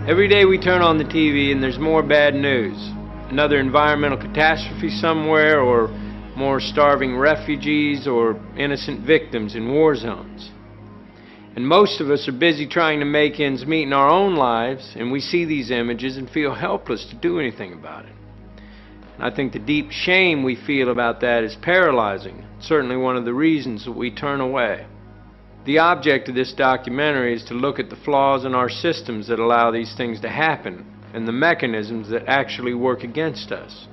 Every day we turn on the TV and there's more bad news. Another environmental catastrophe somewhere, or more starving refugees, or innocent victims in war zones. And most of us are busy trying to make ends meet in our own lives, and we see these images and feel helpless to do anything about it. And I think the deep shame we feel about that is paralyzing, certainly one of the reasons that we turn away. The object of this documentary is to look at the flaws in our systems that allow these things to happen, and the mechanisms that actually work against us,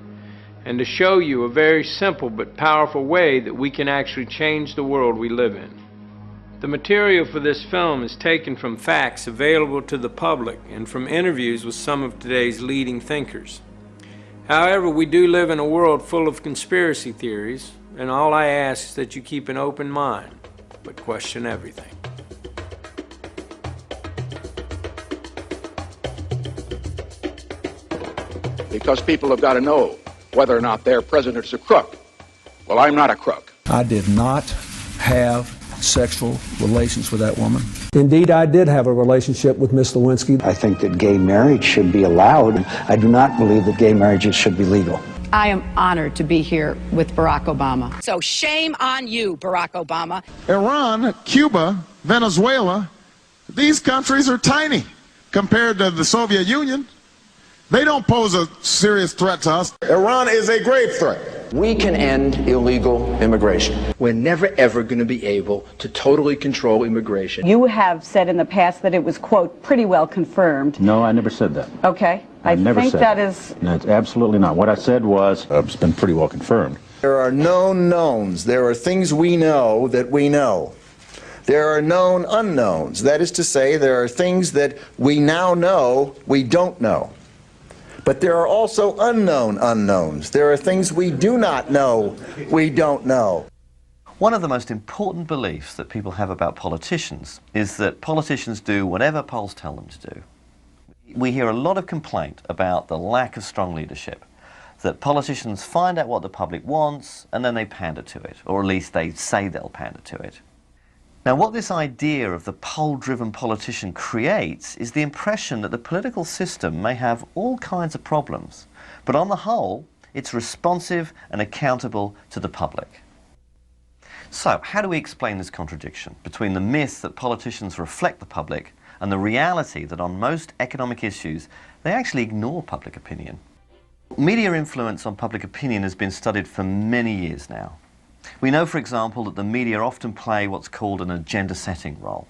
and to show you a very simple but powerful way that we can actually change the world we live in. The material for this film is taken from facts available to the public and from interviews with some of today's leading thinkers. However, we do live in a world full of conspiracy theories, and all I ask is that you keep an open mind, but question everything. Because people have got to know whether or not their president's a crook. Well, I'm not a crook. I did not have sexual relations with that woman. Indeed, I did have a relationship with Miss Lewinsky. I think that gay marriage should be allowed. I do not believe that gay marriages should be legal. I am honored to be here with Barack Obama. So shame on you, Barack Obama. Iran, Cuba, Venezuela, these countries are tiny compared to the Soviet Union. They don't pose a serious threat to us. Iran is a grave threat. We can end illegal immigration. We're never, ever going to be able to totally control immigration. You have said in the past that it was, quote, pretty well confirmed. No, I never said that. Okay. I never think said that is... No, it's absolutely not. What I said was, it's been pretty well confirmed. There are known knowns. There are things we know that we know. There are known unknowns. That is to say, there are things that we now know we don't know. But there are also unknown unknowns. There are things we do not know we don't know. One of the most important beliefs that people have about politicians is that politicians do whatever polls tell them to do. We hear a lot of complaint about the lack of strong leadership, that politicians find out what the public wants and then they pander to it, or at least they say they'll pander to it. Now, what this idea of the poll-driven politician creates is the impression that the political system may have all kinds of problems, but on the whole, it's responsive and accountable to the public. So, how do we explain this contradiction between the myth that politicians reflect the public and the reality that on most economic issues, they actually ignore public opinion? Media influence on public opinion has been studied for many years now. We know, for example, that the media often play what's called an agenda-setting role.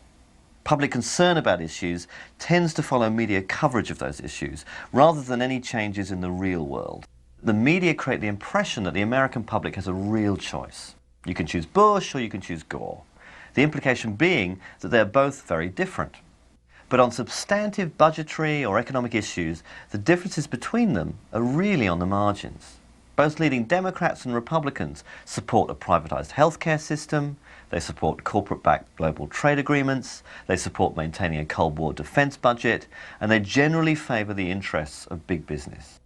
Public concern about issues tends to follow media coverage of those issues, rather than any changes in the real world. The media create the impression that the American public has a real choice. You can choose Bush or you can choose Gore. The implication being that they're both very different. But on substantive budgetary or economic issues, the differences between them are really on the margins. Both leading Democrats and Republicans support a privatized healthcare system, they support corporate-backed global trade agreements, they support maintaining a Cold War defense budget, and they generally favor the interests of big business.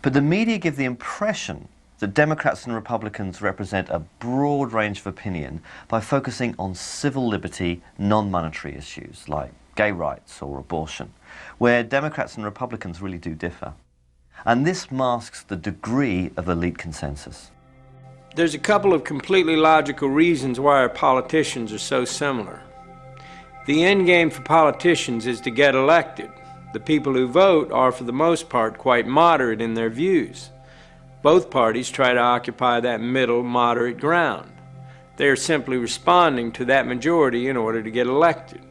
But the media give the impression that Democrats and Republicans represent a broad range of opinion by focusing on civil liberty, non-monetary issues like gay rights or abortion, where Democrats and Republicans really do differ. And this masks the degree of elite consensus. There's a couple of completely logical reasons why our politicians are so similar. The end game for politicians is to get elected. The people who vote are, for the most part, quite moderate in their views. Both parties try to occupy that middle, moderate ground. They are simply responding to that majority in order to get elected.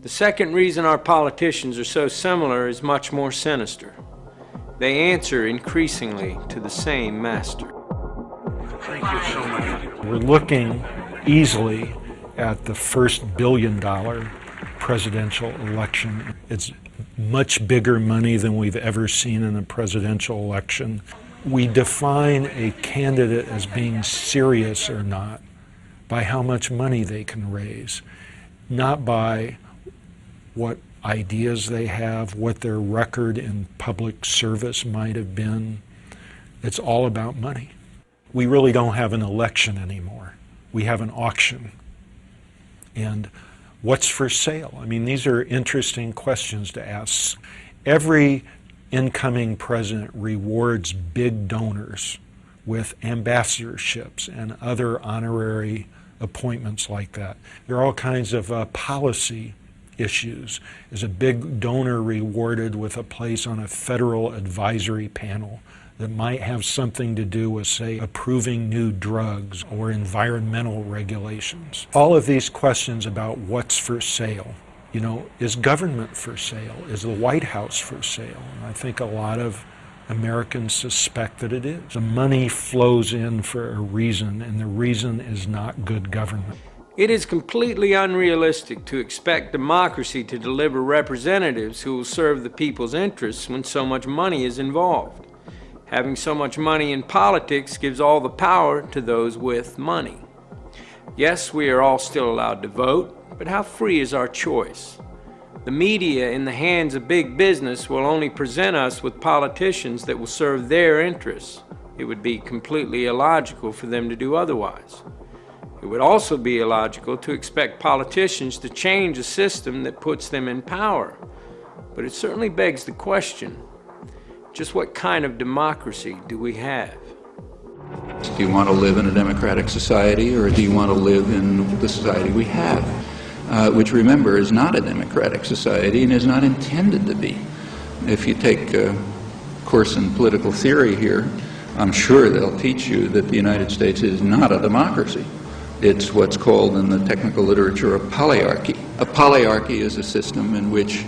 The second reason our politicians are so similar is much more sinister. They answer increasingly to the same master. Thank you so much. We're looking easily at the first billion-dollar presidential election. It's much bigger money than we've ever seen in a presidential election. We define a candidate as being serious or not by how much money they can raise, not by what ideas they have, what their record in public service might have been. It's all about money. We really don't have an election anymore. We have an auction. And What's for sale? I mean, these are interesting questions to ask. Every incoming president rewards big donors with ambassadorships and other honorary appointments like that. There are all kinds of policy issues. Is a big donor rewarded with a place on a federal advisory panel that might have something to do with, say, approving new drugs or environmental regulations? All of these questions about what's for sale. You know, is government for sale? Is the White House for sale? And I think a lot of Americans suspect that it is. The money flows in for a reason, and the reason is not good government. It is completely unrealistic to expect democracy to deliver representatives who will serve the people's interests when so much money is involved. Having so much money in politics gives all the power to those with money. Yes, we are all still allowed to vote, but how free is our choice? The media in the hands of big business will only present us with politicians that will serve their interests. It would be completely illogical for them to do otherwise. It would also be illogical to expect politicians to change a system that puts them in power. But it certainly begs the question, just what kind of democracy do we have? Do you want to live in a democratic society, or do you want to live in the society we have? Which, remember, is not a democratic society and is not intended to be. If you take a course in political theory here, I'm sure they'll teach you that the United States is not a democracy. It's what's called in the technical literature a polyarchy. A polyarchy is a system in which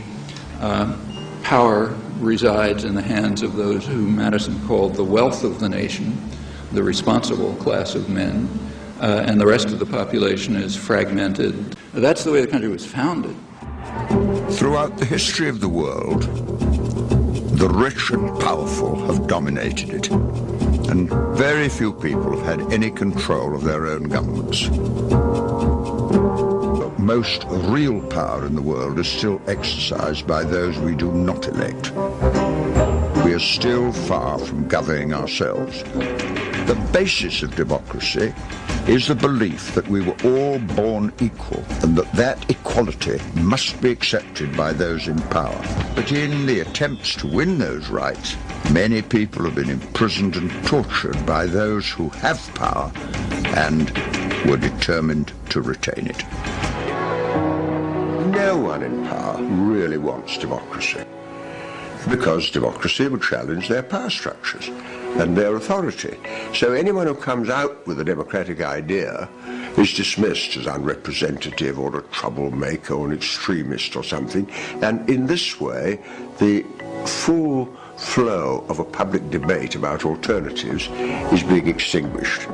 power resides in the hands of those who Madison called the wealth of the nation, the responsible class of men, and the rest of the population is fragmented. That's the way the country was founded. Throughout the history of the world, the rich and powerful have dominated it, and very few people have had any control of their own governments. Most real power in the world is still exercised by those we do not elect. We are still far from governing ourselves. The basis of democracy is the belief that we were all born equal and that that equality must be accepted by those in power. But in the attempts to win those rights, many people have been imprisoned and tortured by those who have power and were determined to retain it. No one in power really wants democracy, because democracy would challenge their power structures and their authority. So anyone who comes out with a democratic idea is dismissed as unrepresentative or a troublemaker or an extremist or something. And in this way, the full flow of a public debate about alternatives is being extinguished.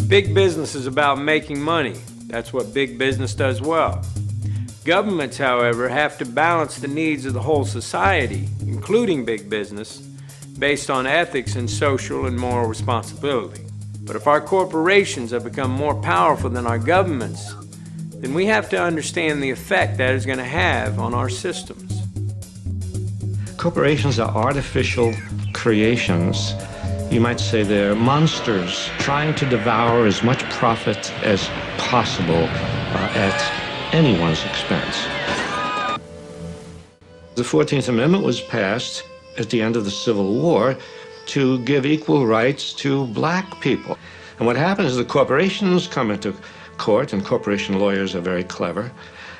Big business is about making money. That's what big business does well. Governments, however, have to balance the needs of the whole society, including big business, based on ethics and social and moral responsibility. But if our corporations have become more powerful than our governments, then we have to understand the effect that is going to have on our systems. Corporations are artificial creations. You might say they're monsters trying to devour as much profit as possible at anyone's expense. The 14th Amendment was passed at the end of the Civil War to give equal rights to black people. And what happens is the corporations come into court, and corporation lawyers are very clever,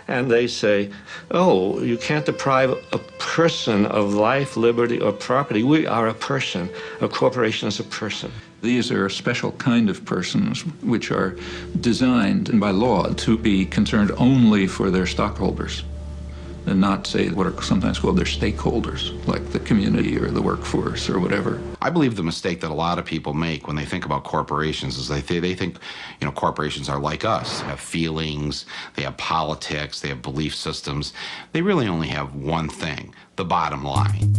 and they say, oh, you can't deprive a person of life, liberty, or property. We are a person. A corporation is a person. These are a special kind of persons which are designed by law to be concerned only for their stockholders and not, say, what are sometimes called their stakeholders, like the community or the workforce or whatever. I believe the mistake that a lot of people make when they think about corporations is they think, you know, corporations are like us. They have feelings, they have politics, they have belief systems. They really only have one thing, the bottom line.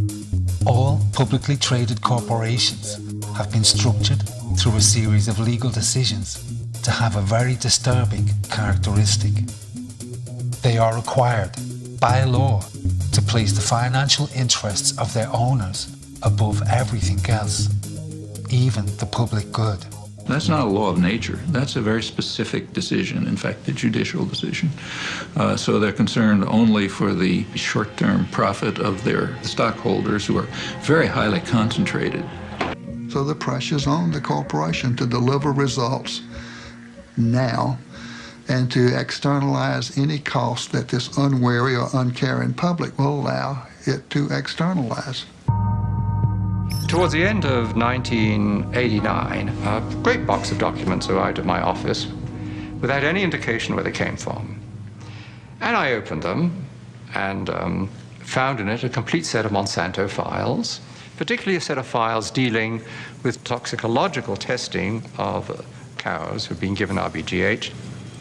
All publicly traded corporations have been structured through a series of legal decisions to have a very disturbing characteristic. They are required by law to place the financial interests of their owners above everything else, even the public good. That's not a law of nature. That's a very specific decision, in fact, the judicial decision. So they're concerned only for the short-term profit of their stockholders, who are very highly concentrated. So the pressure's on the corporation to deliver results now and to externalize any cost that this unwary or uncaring public will allow it to externalize. Towards the end of 1989, a great box of documents arrived at my office without any indication where they came from. And I opened them and found in it a complete set of Monsanto files, particularly a set of files dealing with toxicological testing of cows who've been given RBGH.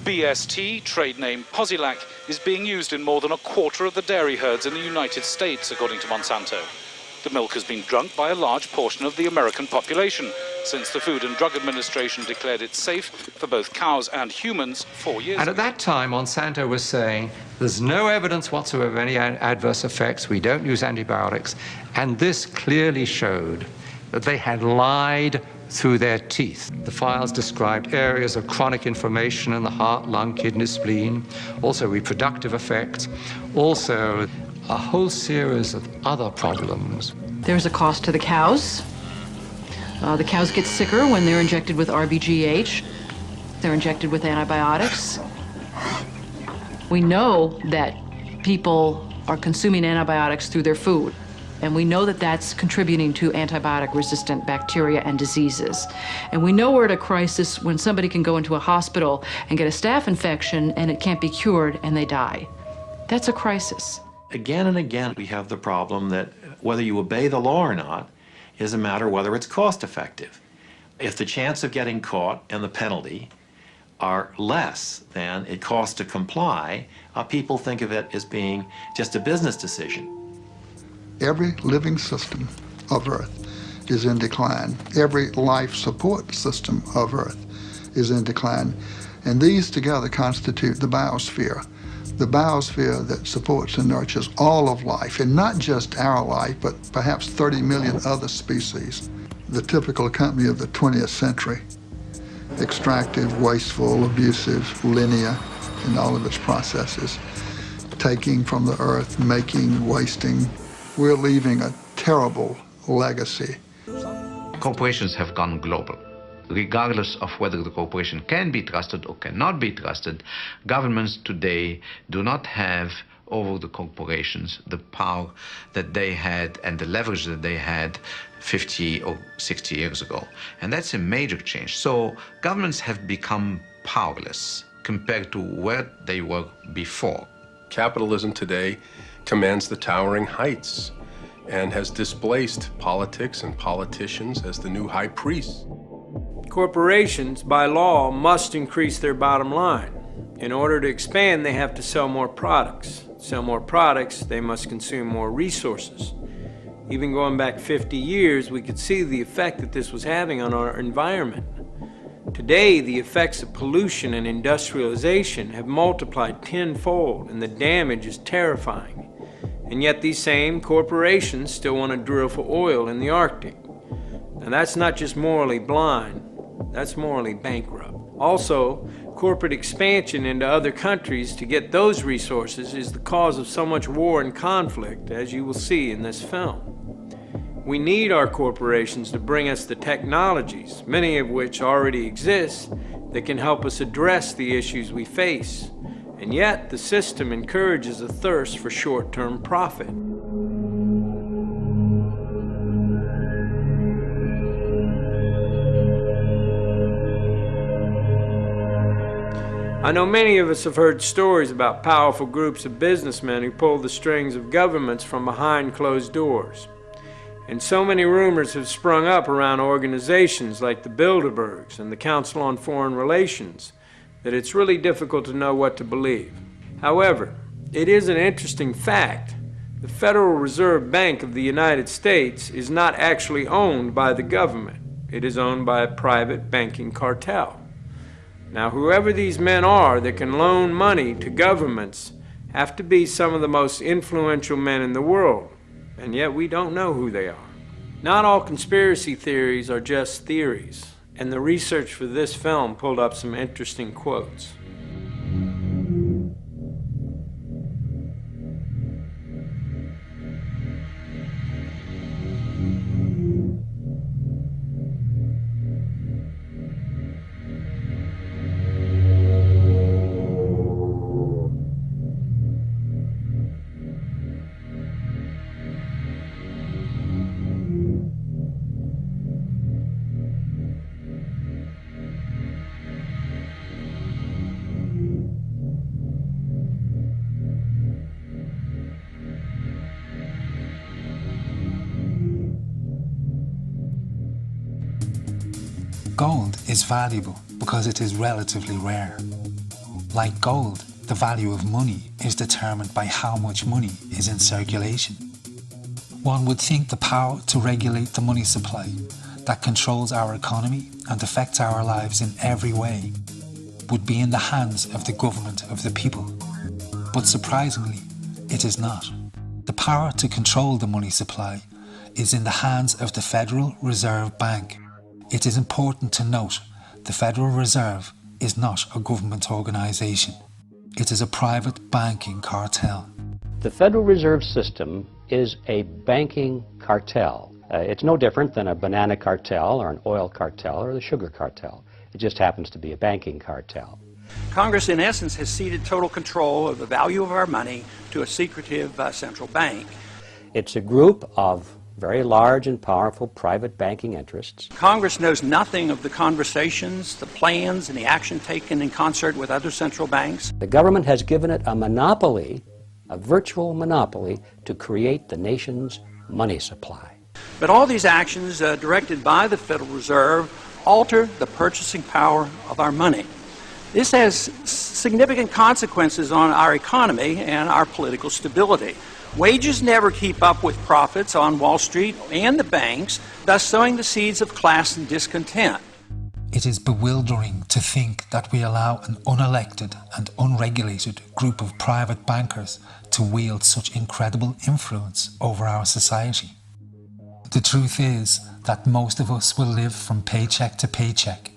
BST, trade name Posilac, is being used in more than a quarter of the dairy herds in the United States, according to Monsanto. The milk has been drunk by a large portion of the American population since the Food and Drug Administration declared it safe for both cows and humans 4 years ago. And at that time, Monsanto was saying, there's no evidence whatsoever of any adverse effects, we don't use antibiotics, and this clearly showed that they had lied through their teeth. The files described areas of chronic inflammation in the heart, lung, kidney, spleen, also reproductive effects, also a whole series of other problems. There's a cost to the cows. The cows get sicker when they're injected with RBGH. They're injected with antibiotics. We know that people are consuming antibiotics through their food, and we know that that's contributing to antibiotic-resistant bacteria and diseases. And we know we're at a crisis when somebody can go into a hospital and get a staph infection and it can't be cured and they die. That's a crisis. Again and again, we have the problem that whether you obey the law or not is a matter whether it's cost effective. If the chance of getting caught and the penalty are less than it costs to comply, people think of it as being just a business decision. Every living system of Earth is in decline. Every life support system of Earth is in decline. And these together constitute the biosphere. The biosphere that supports and nurtures all of life, and not just our life, but perhaps 30 million other species. The typical company of the 20th century. Extractive, wasteful, abusive, linear in all of its processes. Taking from the earth, making, wasting. We're leaving a terrible legacy. Corporations have gone global. Regardless of whether the corporation can be trusted or cannot be trusted, governments today do not have over the corporations the power that they had and the leverage that they had 50 or 60 years ago. And that's a major change. So governments have become powerless compared to where they were before. Capitalism today commands the towering heights and has displaced politics and politicians as the new high priests. Corporations, by law, must increase their bottom line. In order to expand, they have to sell more products. Sell more products, they must consume more resources. Even going back 50 years, we could see the effect that this was having on our environment. Today, the effects of pollution and industrialization have multiplied tenfold, and the damage is terrifying. And yet these same corporations still want to drill for oil in the Arctic. And that's not just morally blind, that's morally bankrupt. Also, corporate expansion into other countries to get those resources is the cause of so much war and conflict, as you will see in this film. We need our corporations to bring us the technologies, many of which already exist, that can help us address the issues we face. And yet, the system encourages a thirst for short-term profit. I know many of us have heard stories about powerful groups of businessmen who pull the strings of governments from behind closed doors. And so many rumors have sprung up around organizations like the Bilderbergs and the Council on Foreign Relations that it's really difficult to know what to believe. However, it is an interesting fact. The Federal Reserve Bank of the United States is not actually owned by the government. It is owned by a private banking cartel. Now, whoever these men are that can loan money to governments have to be some of the most influential men in the world, and yet we don't know who they are. Not all conspiracy theories are just theories. And the research for this film pulled up some interesting quotes. Gold is valuable because it is relatively rare. Like gold, the value of money is determined by how much money is in circulation. One would think the power to regulate the money supply that controls our economy and affects our lives in every way would be in the hands of the government of the people. But surprisingly, it is not. The power to control the money supply is in the hands of the Federal Reserve Bank. It is important to note the Federal Reserve is not a government organisation. It is a private banking cartel. The Federal Reserve System is a banking cartel. It's no different than a banana cartel or an oil cartel or the sugar cartel. It just happens to be a banking cartel. Congress, in essence, has ceded total control of the value of our money to a secretive central bank. It's a group of very large and powerful private banking interests. Congress knows nothing of the conversations, the plans, and the action taken in concert with other central banks. The government has given it a monopoly, a virtual monopoly, to create the nation's money supply. But all these actions directed by the Federal Reserve alter the purchasing power of our money. This has significant consequences on our economy and our political stability. Wages never keep up with profits on Wall Street and the banks, thus sowing the seeds of class and discontent. It is bewildering to think that we allow an unelected and unregulated group of private bankers to wield such incredible influence over our society. The truth is that most of us will live from paycheck to paycheck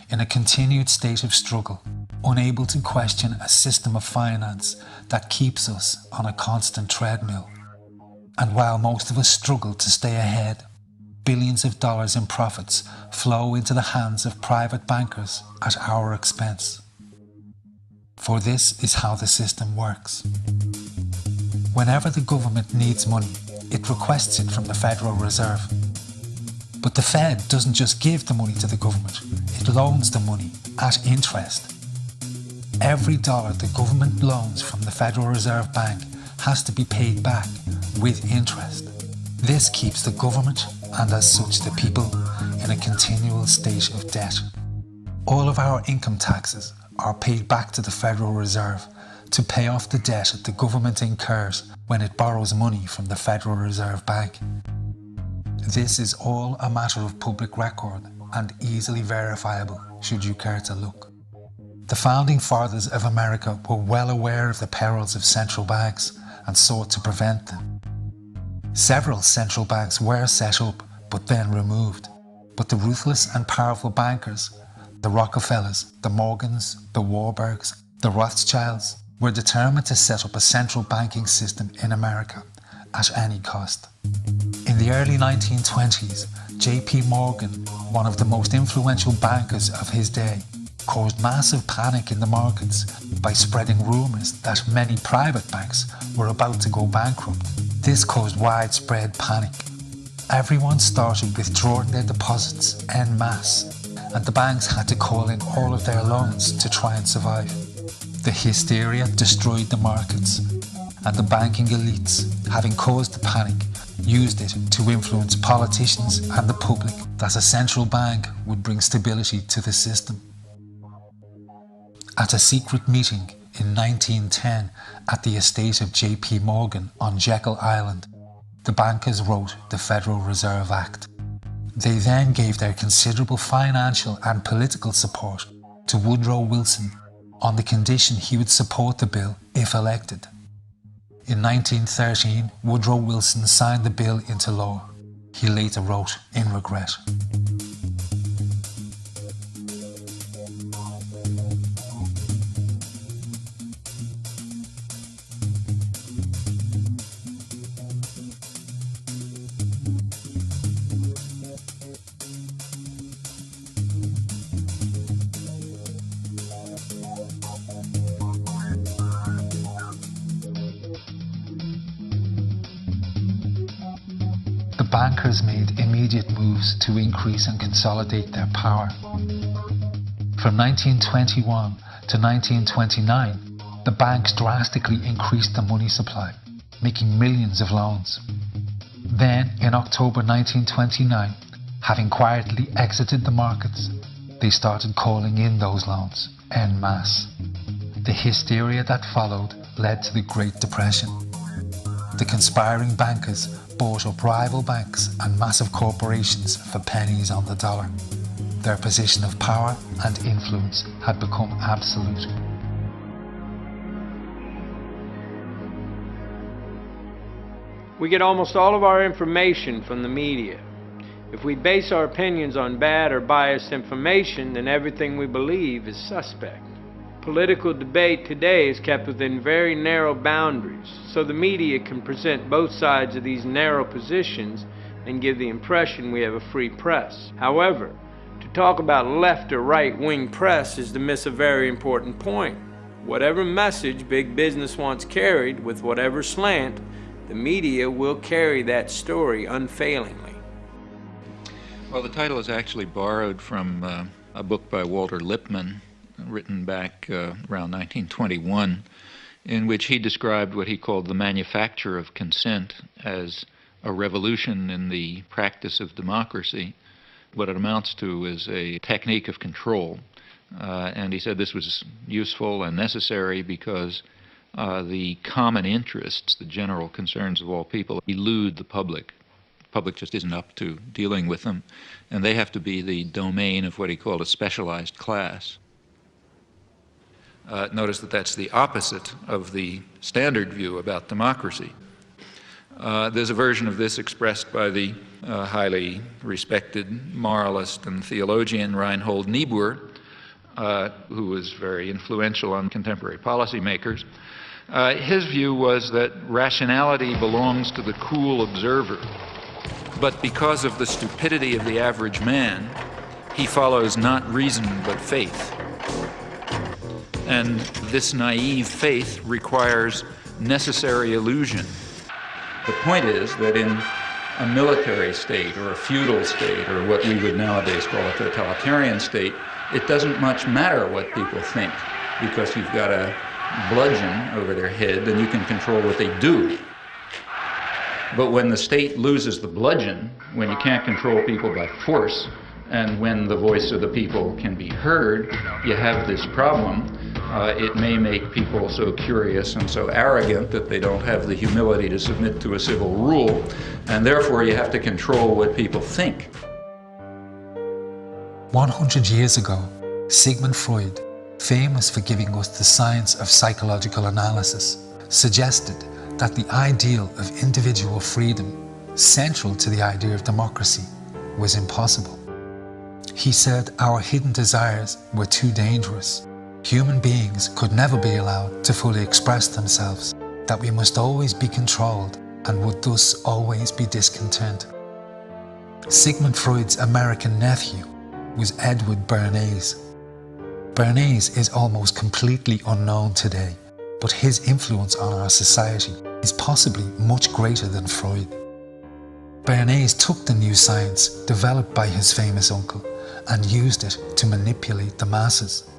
in a continued state of struggle, unable to question a system of finance that keeps us on a constant treadmill. And while most of us struggle to stay ahead, billions of dollars in profits flow into the hands of private bankers at our expense. For this is how the system works. Whenever the government needs money, it requests it from the Federal Reserve. But the Fed doesn't just give the money to the government, it loans the money at interest. Every dollar the government loans from the Federal Reserve Bank has to be paid back with interest. This keeps the government, and as such the people, in a continual state of debt. All of our income taxes are paid back to the Federal Reserve to pay off the debt the government incurs when it borrows money from the Federal Reserve Bank. This is all a matter of public record and easily verifiable should you care to look. The founding fathers of America were well aware of the perils of central banks and sought to prevent them. Several central banks were set up but then removed. But the ruthless and powerful bankers, the Rockefellers, the Morgans, the Warburgs, the Rothschilds, were determined to set up a central banking system in America at any cost. In the early 1920s, J.P. Morgan, one of the most influential bankers of his day, caused massive panic in the markets by spreading rumours that many private banks were about to go bankrupt. This caused widespread panic. Everyone started withdrawing their deposits en masse, and the banks had to call in all of their loans to try and survive. The hysteria destroyed the markets, and the banking elites, having caused the panic, used it to influence politicians and the public that a central bank would bring stability to the system. At a secret meeting in 1910 at the estate of J.P. Morgan on Jekyll Island, the bankers wrote the Federal Reserve Act. They then gave their considerable financial and political support to Woodrow Wilson on the condition he would support the bill if elected. In 1913, Woodrow Wilson signed the bill into law. He later wrote in regret. bankers made immediate moves to increase and consolidate their power. From 1921 to 1929, the banks drastically increased the money supply, making millions of loans. Then, in October 1929, having quietly exited the markets, they started calling in those loans en masse. The hysteria that followed led to the Great Depression. The conspiring bankers bought up rival banks and massive corporations for pennies on the dollar. Their position of power and influence had become absolute. We get almost all of our information from the media. If we base our opinions on bad or biased information, then everything we believe is suspect. Political debate today is kept within very narrow boundaries, so the media can present both sides of these narrow positions and give the impression we have a free press. However, to talk about left or right-wing press is to miss a very important point. Whatever message big business wants carried with whatever slant, the media will carry that story unfailingly. Well, the title is actually borrowed from a book by Walter Lippmann, written back around 1921, in which he described what he called the manufacture of consent as a revolution in the practice of democracy. What it amounts to is a technique of control. And he said this was useful and necessary because the common interests, the general concerns of all people, elude the public. The public just isn't up to dealing with them, and they have to be the domain of what he called a specialized class. Notice that that's the opposite of the standard view about democracy. There's a version of this expressed by the highly respected moralist and theologian Reinhold Niebuhr, who was very influential on contemporary policymakers. His view was that rationality belongs to the cool observer, but because of the stupidity of the average man, he follows not reason but faith. And this naive faith requires necessary illusion. The point is that in a military state or a feudal state or what we would nowadays call a totalitarian state, it doesn't much matter what people think because you've got a bludgeon over their head and you can control what they do. But when the state loses the bludgeon, when you can't control people by force, and when the voice of the people can be heard, you have this problem. It may make people so curious and so arrogant that they don't have the humility to submit to a civil rule, and therefore you have to control what people think. 100 years ago, Sigmund Freud, famous for giving us the science of psychological analysis, suggested that the ideal of individual freedom, central to the idea of democracy, was impossible. He said our hidden desires were too dangerous. Human beings could never be allowed to fully express themselves, that we must always be controlled and would thus always be discontent. Sigmund Freud's American nephew was Edward Bernays. Bernays is almost completely unknown today, but his influence on our society is possibly much greater than Freud. Bernays took the new science developed by his famous uncle and used it to manipulate the masses.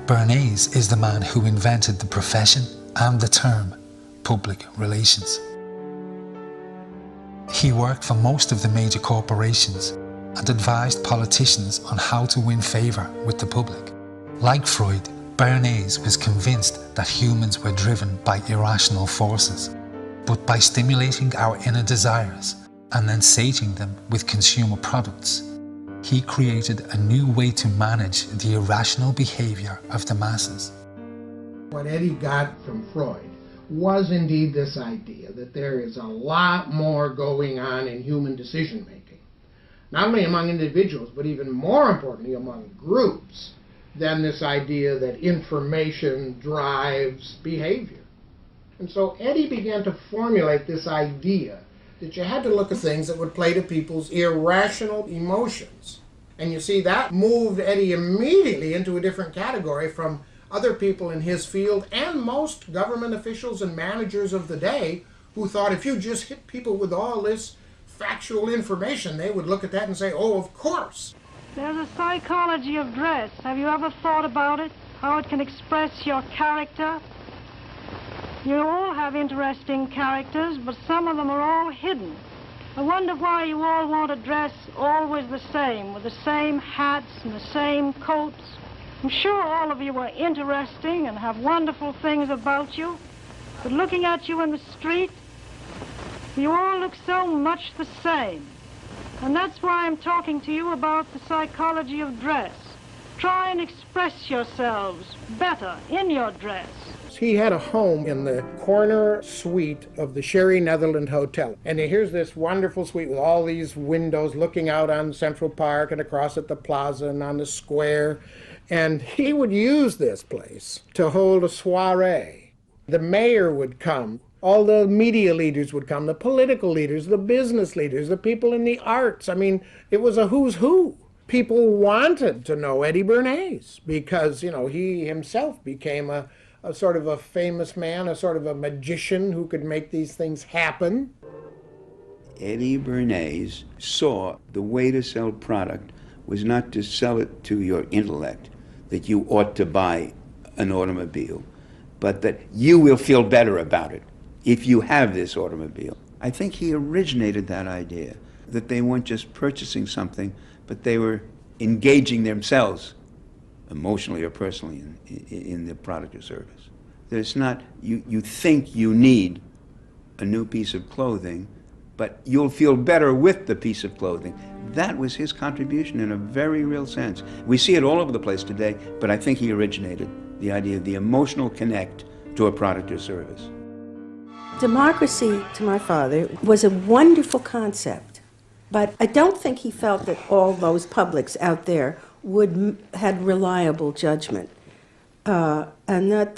Bernays is the man who invented the profession and the term public relations. He worked for most of the major corporations and advised politicians on how to win favour with the public. Like Freud, Bernays was convinced that humans were driven by irrational forces, but by stimulating our inner desires and then sating them with consumer products, he created a new way to manage the irrational behaviour of the masses. What Eddie got from Freud was indeed this idea that there is a lot more going on in human decision-making, not only among individuals, but even more importantly among groups, than this idea that information drives behavior. And so Eddie began to formulate this idea that you had to look at things that would play to people's irrational emotions. And you see, that moved Eddie immediately into a different category from other people in his field and most government officials and managers of the day who thought if you just hit people with all this factual information, they would look at that and say, oh, of course. There's a psychology of dress. Have you ever thought about it? How it can express your character? You all have interesting characters, but some of them are all hidden. I wonder why you all want to dress always the same, with the same hats and the same coats. I'm sure all of you are interesting and have wonderful things about you, but looking at you in the street, you all look so much the same. And that's why I'm talking to you about the psychology of dress. Try and express yourselves better in your dress. He had a home in the corner suite of the Sherry Netherland Hotel. And here's this wonderful suite with all these windows looking out on Central Park and across at the plaza and on the square. And he would use this place to hold a soiree. The mayor would come. All the media leaders would come, the political leaders, the business leaders, the people in the arts. I mean, it was a who's who. People wanted to know Eddie Bernays because, you know, he himself became a sort of a famous man, a sort of a magician who could make these things happen. Eddie Bernays saw the way to sell product was not to sell it to your intellect, that you ought to buy an automobile, but that you will feel better about it if you have this automobile. I think he originated that idea, that they weren't just purchasing something, but they were engaging themselves emotionally or personally in the product or service. That it's not, you think you need a new piece of clothing, but you'll feel better with the piece of clothing. That was his contribution in a very real sense. We see it all over the place today, but I think he originated the idea of the emotional connect to a product or service. Democracy, to my father, was a wonderful concept, but I don't think he felt that all those publics out there had reliable judgment, and that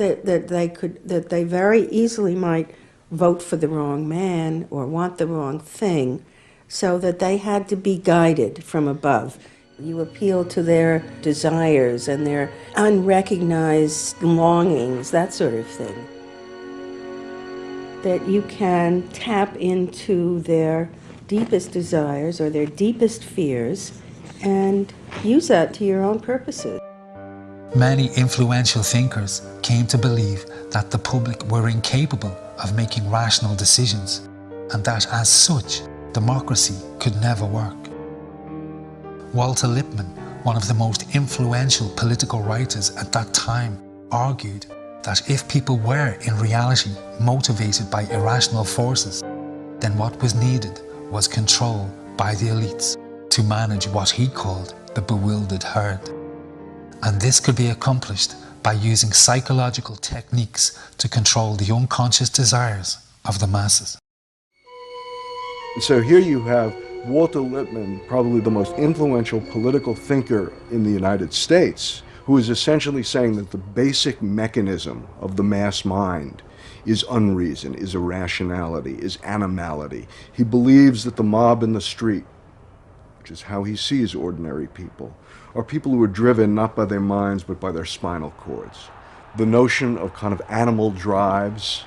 they very easily might vote for the wrong man or want the wrong thing, so that they had to be guided from above. You appeal to their desires and their unrecognized longings, that sort of thing. That you can tap into their deepest desires or their deepest fears and use that to your own purposes. Many influential thinkers came to believe that the public were incapable of making rational decisions, and that as such, democracy could never work. Walter Lippmann, one of the most influential political writers at that time, argued that if people were in reality motivated by irrational forces, then what was needed was control by the elites to manage what he called the bewildered herd. And this could be accomplished by using psychological techniques to control the unconscious desires of the masses. So here you have Walter Lippmann, probably the most influential political thinker in the United States, who is essentially saying that the basic mechanism of the mass mind is unreason, is irrationality, is animality. He believes that the mob in the street, which is how he sees ordinary people, are people who are driven not by their minds but by their spinal cords. The notion of kind of animal drives,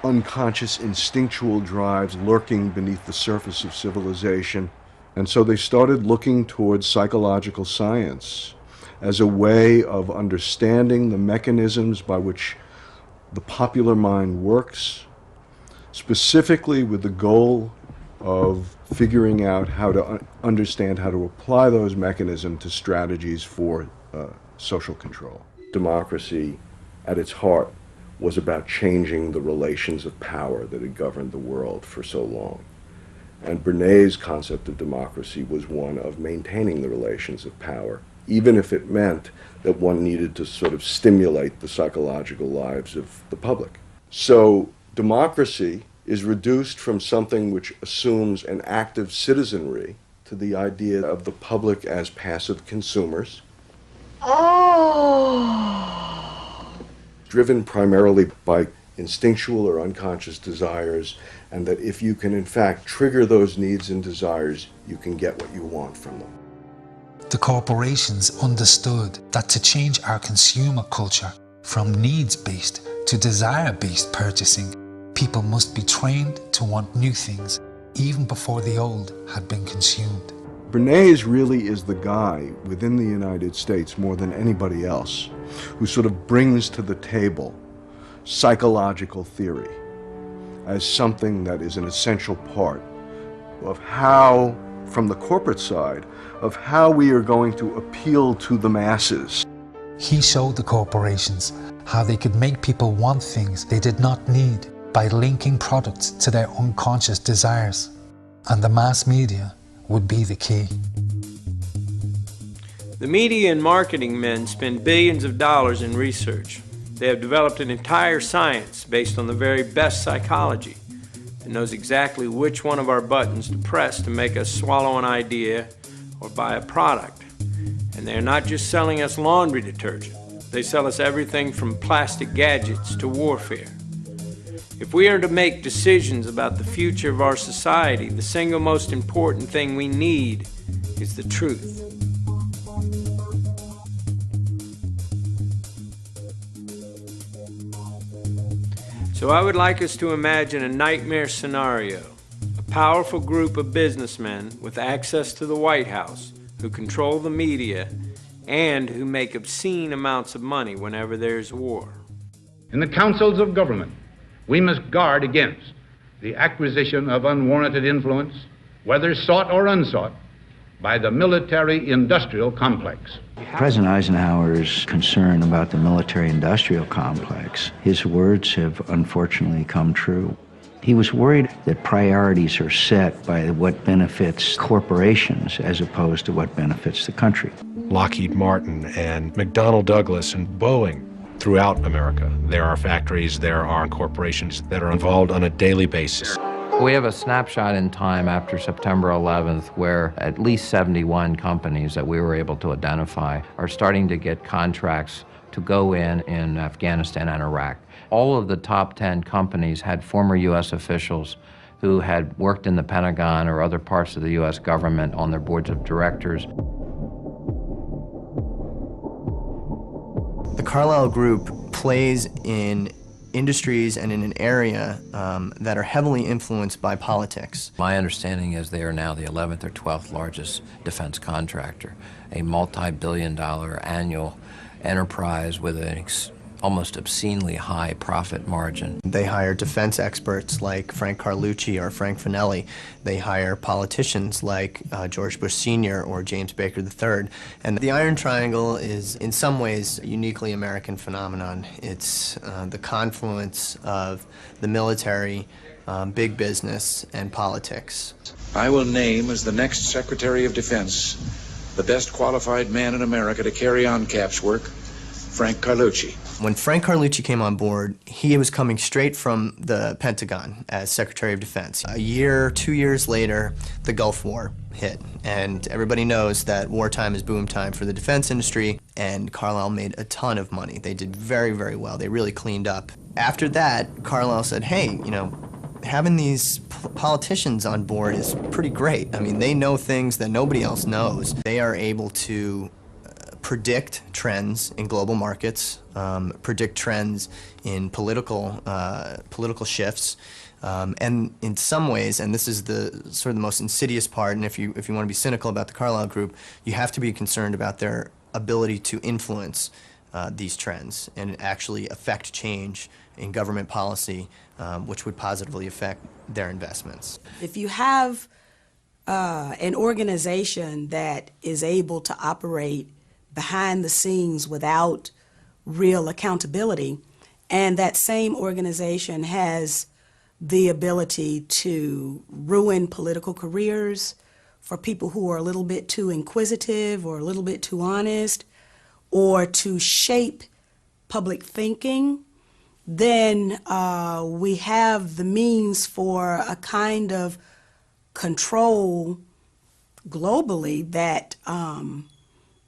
unconscious instinctual drives lurking beneath the surface of civilization. And so they started looking towards psychological science as a way of understanding the mechanisms by which the popular mind works, specifically with the goal of figuring out how to understand how to apply those mechanisms to strategies for social control. Democracy, at its heart, was about changing the relations of power that had governed the world for so long. And Bernays' concept of democracy was one of maintaining the relations of power, even if it meant that one needed to sort of stimulate the psychological lives of the public. So democracy is reduced from something which assumes an active citizenry to the idea of the public as passive consumers. Driven primarily by instinctual or unconscious desires, and that if you can in fact trigger those needs and desires, you can get what you want from them. The corporations understood that to change our consumer culture from needs-based to desire-based purchasing, people must be trained to want new things, even before the old had been consumed. Bernays really is the guy within the United States more than anybody else who sort of brings to the table psychological theory as something that is an essential part of how, from the corporate side, of how we are going to appeal to the masses. He showed the corporations how they could make people want things they did not need by linking products to their unconscious desires. And the mass media would be the key. The media and marketing men spend billions of dollars in research. They have developed an entire science based on the very best psychology that knows exactly which one of our buttons to press to make us swallow an idea or buy a product. And they're not just selling us laundry detergent. They sell us everything from plastic gadgets to warfare. If we are to make decisions about the future of our society, the single most important thing we need is the truth. So I would like us to imagine a nightmare scenario. A powerful group of businessmen with access to the White House who control the media and who make obscene amounts of money whenever there's war. In the councils of government, we must guard against the acquisition of unwarranted influence, whether sought or unsought, by the military-industrial complex. President Eisenhower's concern about the military-industrial complex, his words have unfortunately come true. He was worried that priorities are set by what benefits corporations as opposed to what benefits the country. Lockheed Martin and McDonnell Douglas and Boeing throughout America. There are factories, there are corporations that are involved on a daily basis. We have a snapshot in time after September 11th where at least 71 companies that we were able to identify are starting to get contracts to go in Afghanistan and Iraq. All of the top 10 companies had former U.S. officials who had worked in the Pentagon or other parts of the U.S. government on their boards of directors. The Carlyle Group plays in industries and in an area that are heavily influenced by politics. My understanding is they are now the 11th or 12th largest defense contractor, a multi-billion-dollar annual enterprise with an almost obscenely high profit margin. They hire defense experts like Frank Carlucci or Frank Finelli. They hire politicians like George Bush Sr. or James Baker III. And the Iron Triangle is in some ways a uniquely American phenomenon. It's the confluence of the military, big business, and politics. I will name as the next Secretary of Defense the best qualified man in America to carry on CAP's work, Frank Carlucci. When Frank Carlucci came on board, he was coming straight from the Pentagon as Secretary of Defense. A year, 2 years later, the Gulf War hit, and everybody knows that wartime is boom time for the defense industry, and Carlyle made a ton of money. They did very, very well. They really cleaned up. After that, Carlyle said, hey, you know, having these politicians on board is pretty great. I mean, they know things that nobody else knows. They are able to predict trends in global markets, predict trends in political shifts, and in some ways, and this is the sort of the most insidious part, and if you want to be cynical about the Carlyle Group, you have to be concerned about their ability to influence these trends and actually affect change in government policy, which would positively affect their investments. If you have an organization that is able to operate behind the scenes without real accountability, and that same organization has the ability to ruin political careers for people who are a little bit too inquisitive or a little bit too honest, or to shape public thinking, then we have the means for a kind of control globally that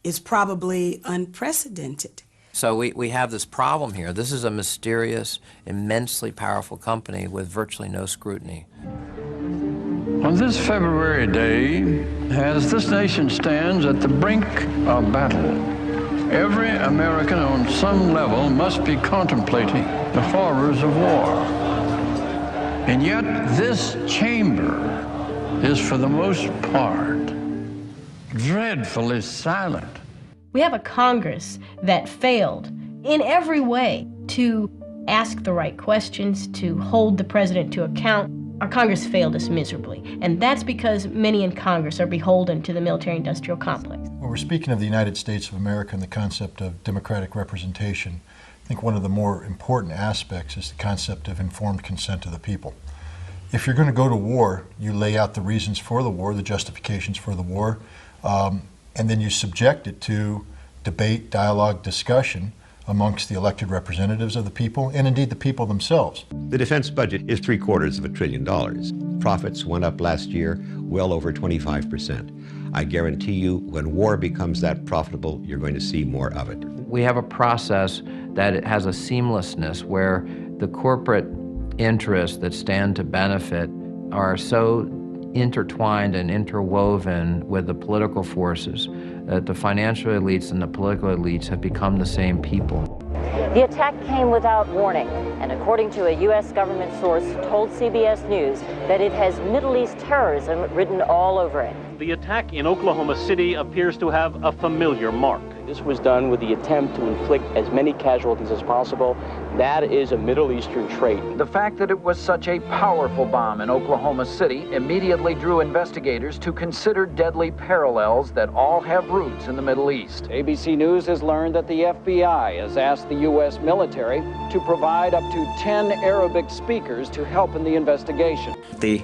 is probably unprecedented. So we have this problem here. This is a mysterious, immensely powerful company with virtually no scrutiny. On this February day, as this nation stands at the brink of battle, every American on some level must be contemplating the horrors of war. And yet this chamber is for the most part dreadfully silent. We have a Congress that failed in every way to ask the right questions, to hold the president to account. Our Congress failed us miserably, and that's because many in Congress are beholden to the military-industrial complex. When we're speaking of the United States of America and the concept of democratic representation, I think one of the more important aspects is the concept of informed consent of the people. If you're going to go to war, you lay out the reasons for the war, the justifications for the war, and then you subject it to debate, dialogue, discussion amongst the elected representatives of the people, and indeed the people themselves. The defense budget is $750 billion. Profits went up last year well over 25%. I guarantee you, when war becomes that profitable, you're going to see more of it. We have a process that has a seamlessness where the corporate interests that stand to benefit are so intertwined and interwoven with the political forces that the financial elites and the political elites have become the same people. The attack came without warning, and according to a U.S. government source told CBS News that it has Middle East terrorism written all over it. The attack in Oklahoma City appears to have a familiar mark. This was done with the attempt to inflict as many casualties as possible. That is a Middle Eastern trait. The fact that it was such a powerful bomb in Oklahoma City immediately drew investigators to consider deadly parallels that all have roots in the Middle East. ABC News has learned that the FBI has asked the U.S. military to provide up to 10 Arabic speakers to help in the investigation. The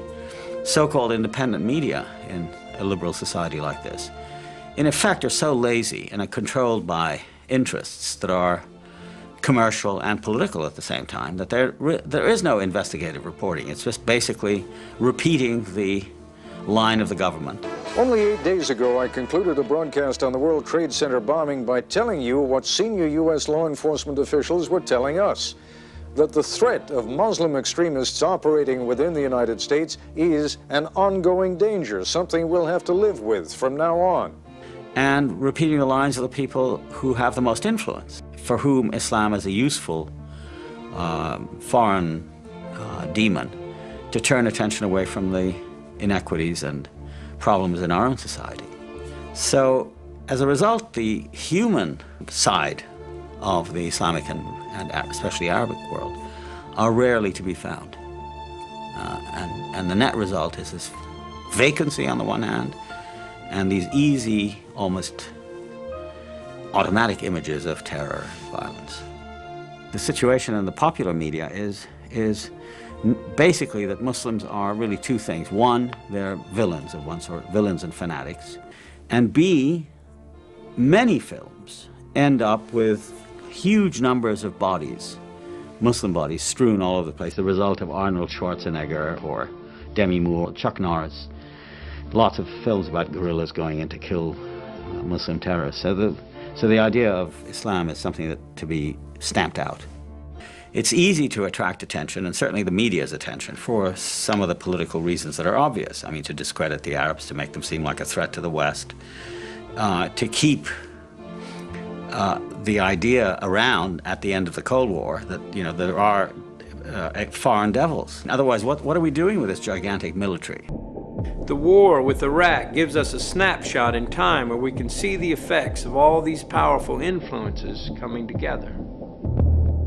so-called independent media in a liberal society like this, in effect, are so lazy and are controlled by interests that are commercial and political at the same time that there is no investigative reporting. It's just basically repeating the line of the government. Only 8 days ago, I concluded a broadcast on the World Trade Center bombing by telling you what senior U.S. law enforcement officials were telling us, that the threat of Muslim extremists operating within the United States is an ongoing danger, something we'll have to live with from now on. And repeating the lines of the people who have the most influence, for whom Islam is a useful foreign demon to turn attention away from the inequities and problems in our own society. So, as a result, the human side of the Islamic and especially Arabic world are rarely to be found. And the net result is this vacancy on the one hand, and these easy, almost automatic images of terror and violence. The situation in the popular media is basically that Muslims are really two things. One, they're villains of one sort, villains and fanatics. And B, many films end up with huge numbers of bodies, Muslim bodies, strewn all over the place, the result of Arnold Schwarzenegger or Demi Moore, Chuck Norris. Lots of films about guerrillas going in to kill Muslim terrorists. So the idea of Islam is something that to be stamped out. It's easy to attract attention, and certainly the media's attention, for some of the political reasons that are obvious. I mean, to discredit the Arabs, to make them seem like a threat to the West, to keep the idea around at the end of the Cold War that, you know, there are foreign devils. Otherwise, what are we doing with this gigantic military? The war with Iraq gives us a snapshot in time where we can see the effects of all these powerful influences coming together.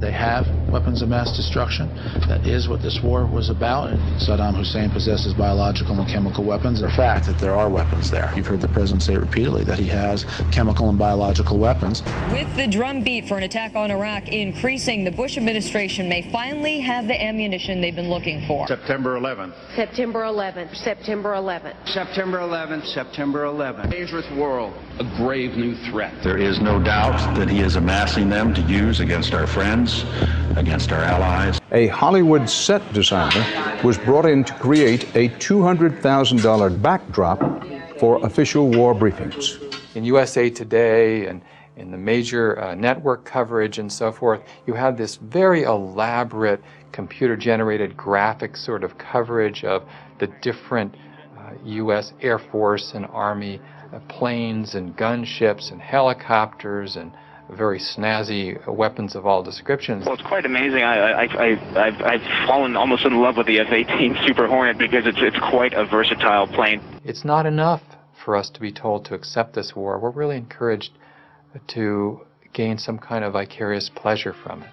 They have weapons of mass destruction. That is what this war was about. And Saddam Hussein possesses biological and chemical weapons. The fact that there are weapons there. You've heard the president say repeatedly that he has chemical and biological weapons. With the drumbeat for an attack on Iraq increasing, the Bush administration may finally have the ammunition they've been looking for. September 11th. September 11th. September 11th. September 11th. September 11th. Dangerous world. A grave new threat. There is no doubt that he is amassing them to use against our friends, against our allies. A Hollywood set designer was brought in to create a $200,000 backdrop for official war briefings. In USA Today and in the major network coverage and so forth, you have this very elaborate computer-generated graphic sort of coverage of the different U.S. Air Force and Army planes and gunships and helicopters and very snazzy weapons of all descriptions. Well, it's quite amazing. I've fallen almost in love with the F-18 Super Hornet because it's quite a versatile plane. It's not enough for us to be told to accept this war. We're really encouraged to gain some kind of vicarious pleasure from it.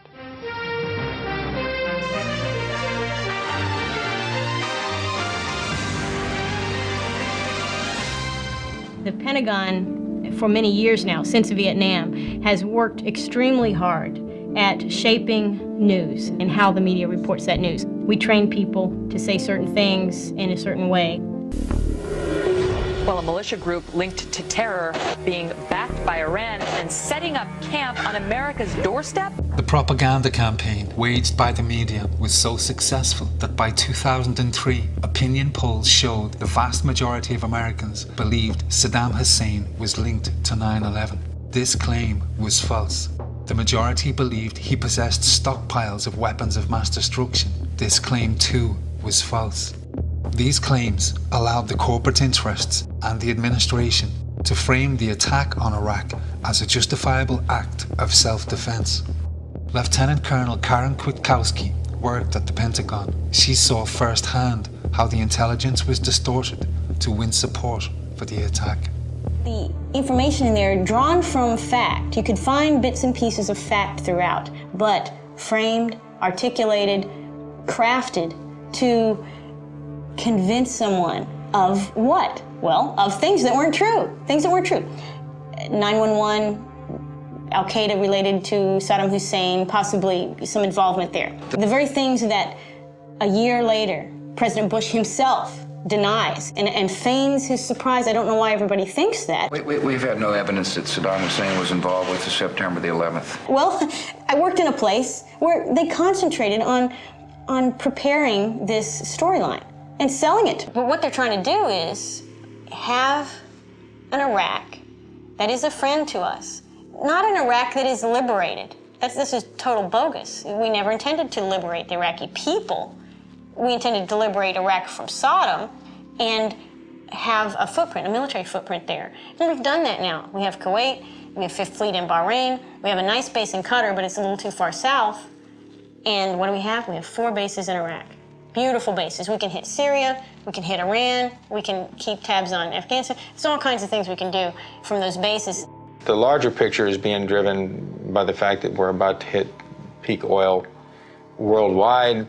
The Pentagon, for many years now, since Vietnam, has worked extremely hard at shaping news and how the media reports that news. We train people to say certain things in a certain way. Well, a militia group linked to terror being backed by Iran and setting up camp on America's doorstep? The propaganda campaign waged by the media was so successful that by 2003, opinion polls showed the vast majority of Americans believed Saddam Hussein was linked to 9/11. This claim was false. The majority believed he possessed stockpiles of weapons of mass destruction. This claim, too, was false. These claims allowed the corporate interests and the administration to frame the attack on Iraq as a justifiable act of self-defense. Lieutenant Colonel Karen Kwiatkowski worked at the Pentagon. She saw firsthand how the intelligence was distorted to win support for the attack. The information in there drawn from fact. You could find bits and pieces of fact throughout, but framed, articulated, crafted to convince someone of what? Well, of things that weren't true. Things that weren't true. 9/11, Al-Qaeda related to Saddam Hussein, possibly some involvement there. The very things that a year later, President Bush himself denies and feigns his surprise. I don't know why everybody thinks that. We've had no evidence that Saddam Hussein was involved with the September the 11th. Well, I worked in a place where they concentrated on preparing this storyline and selling it. But what they're trying to do is have an Iraq that is a friend to us, not an Iraq that is liberated. This is total bogus. We never intended to liberate the Iraqi people. We intended to liberate Iraq from Saddam and have a footprint, a military footprint there. And we've done that now. We have Kuwait, we have Fifth Fleet in Bahrain, we have a nice base in Qatar, but it's a little too far south. And what do we have? We have 4 bases in Iraq. Beautiful bases. We can hit Syria, we can hit Iran, we can keep tabs on Afghanistan. There's all kinds of things we can do from those bases. The larger picture is being driven by the fact that we're about to hit peak oil worldwide,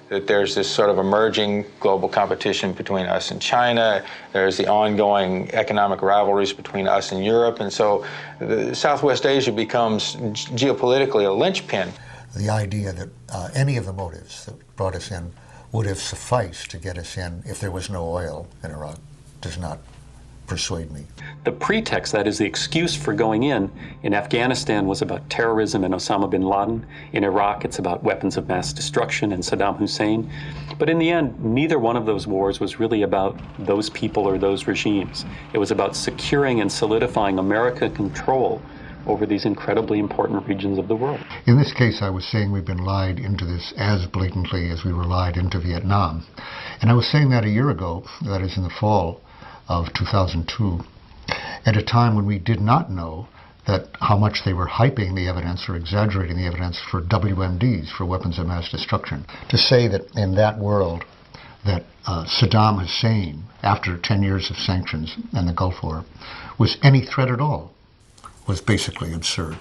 that there's this sort of emerging global competition between us and China. There's the ongoing economic rivalries between us and Europe. And so Southwest Asia becomes geopolitically a linchpin. The idea that any of the motives that brought us in would have sufficed to get us in if there was no oil in Iraq does not persuade me. The pretext, that is the excuse for going in Afghanistan was about terrorism and Osama bin Laden. In Iraq, it's about weapons of mass destruction and Saddam Hussein. But in the end, neither one of those wars was really about those people or those regimes. It was about securing and solidifying American control over these incredibly important regions of the world. In this case, I was saying we've been lied into this as blatantly as we were lied into Vietnam. And I was saying that a year ago, that is in the fall of 2002, at a time when we did not know that how much they were hyping the evidence or exaggerating the evidence for WMDs, for weapons of mass destruction. To say that in that world that Saddam Hussein, after 10 years of sanctions and the Gulf War, was any threat at all was basically absurd.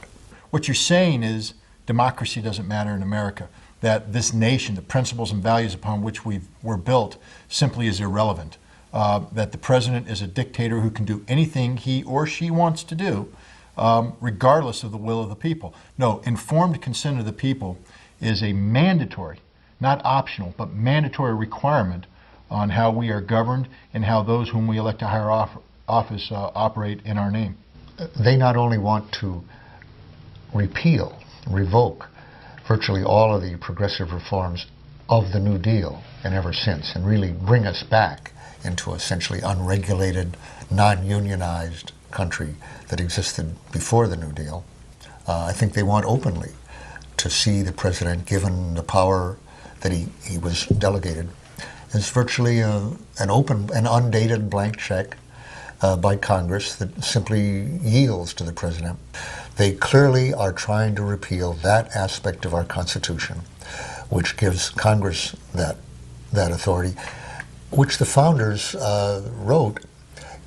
What you're saying is democracy doesn't matter in America, that this nation, the principles and values upon which we're built, simply is irrelevant. That the president is a dictator who can do anything he or she wants to do, regardless of the will of the people. No, informed consent of the people is a mandatory, not optional, but mandatory requirement on how we are governed and how those whom we elect to higher office operate in our name. They not only want to repeal, revoke virtually all of the progressive reforms of the New Deal and ever since, and really bring us back into essentially unregulated, non-unionized country that existed before the New Deal. I think they want openly to see the president, given the power that he was delegated, as virtually an open and undated blank check by Congress that simply yields to the president. They clearly are trying to repeal that aspect of our Constitution, which gives Congress that authority, which the founders wrote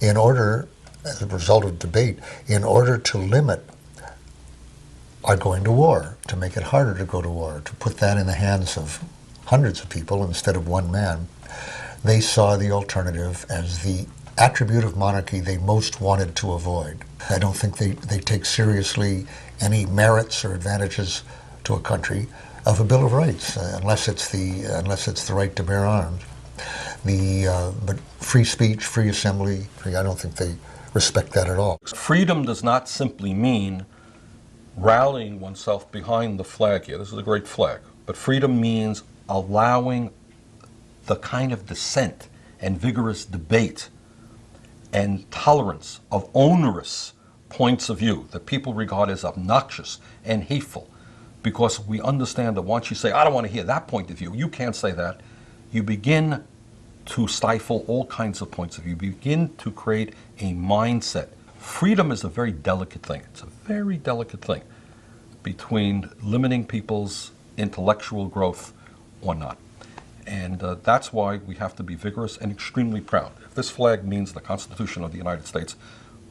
in order, as a result of debate, in order to limit our going to war, to make it harder to go to war, to put that in the hands of hundreds of people instead of one man. They saw the alternative as the attribute of monarchy they most wanted to avoid. I don't think they take seriously any merits or advantages to a country of a Bill of Rights, unless it's the right to bear arms. But free speech, free assembly, I don't think they respect that at all. Freedom does not simply mean rallying oneself behind the flag here. This is a great flag. But freedom means allowing the kind of dissent and vigorous debate and tolerance of onerous points of view that people regard as obnoxious and hateful, because we understand that once you say, I don't want to hear that point of view, you can't say that, you begin to stifle all kinds of points of view. You begin to create a mindset. Freedom is a very delicate thing. It's a very delicate thing between limiting people's intellectual growth or not. And that's why we have to be vigorous and extremely proud. If this flag means the Constitution of the United States,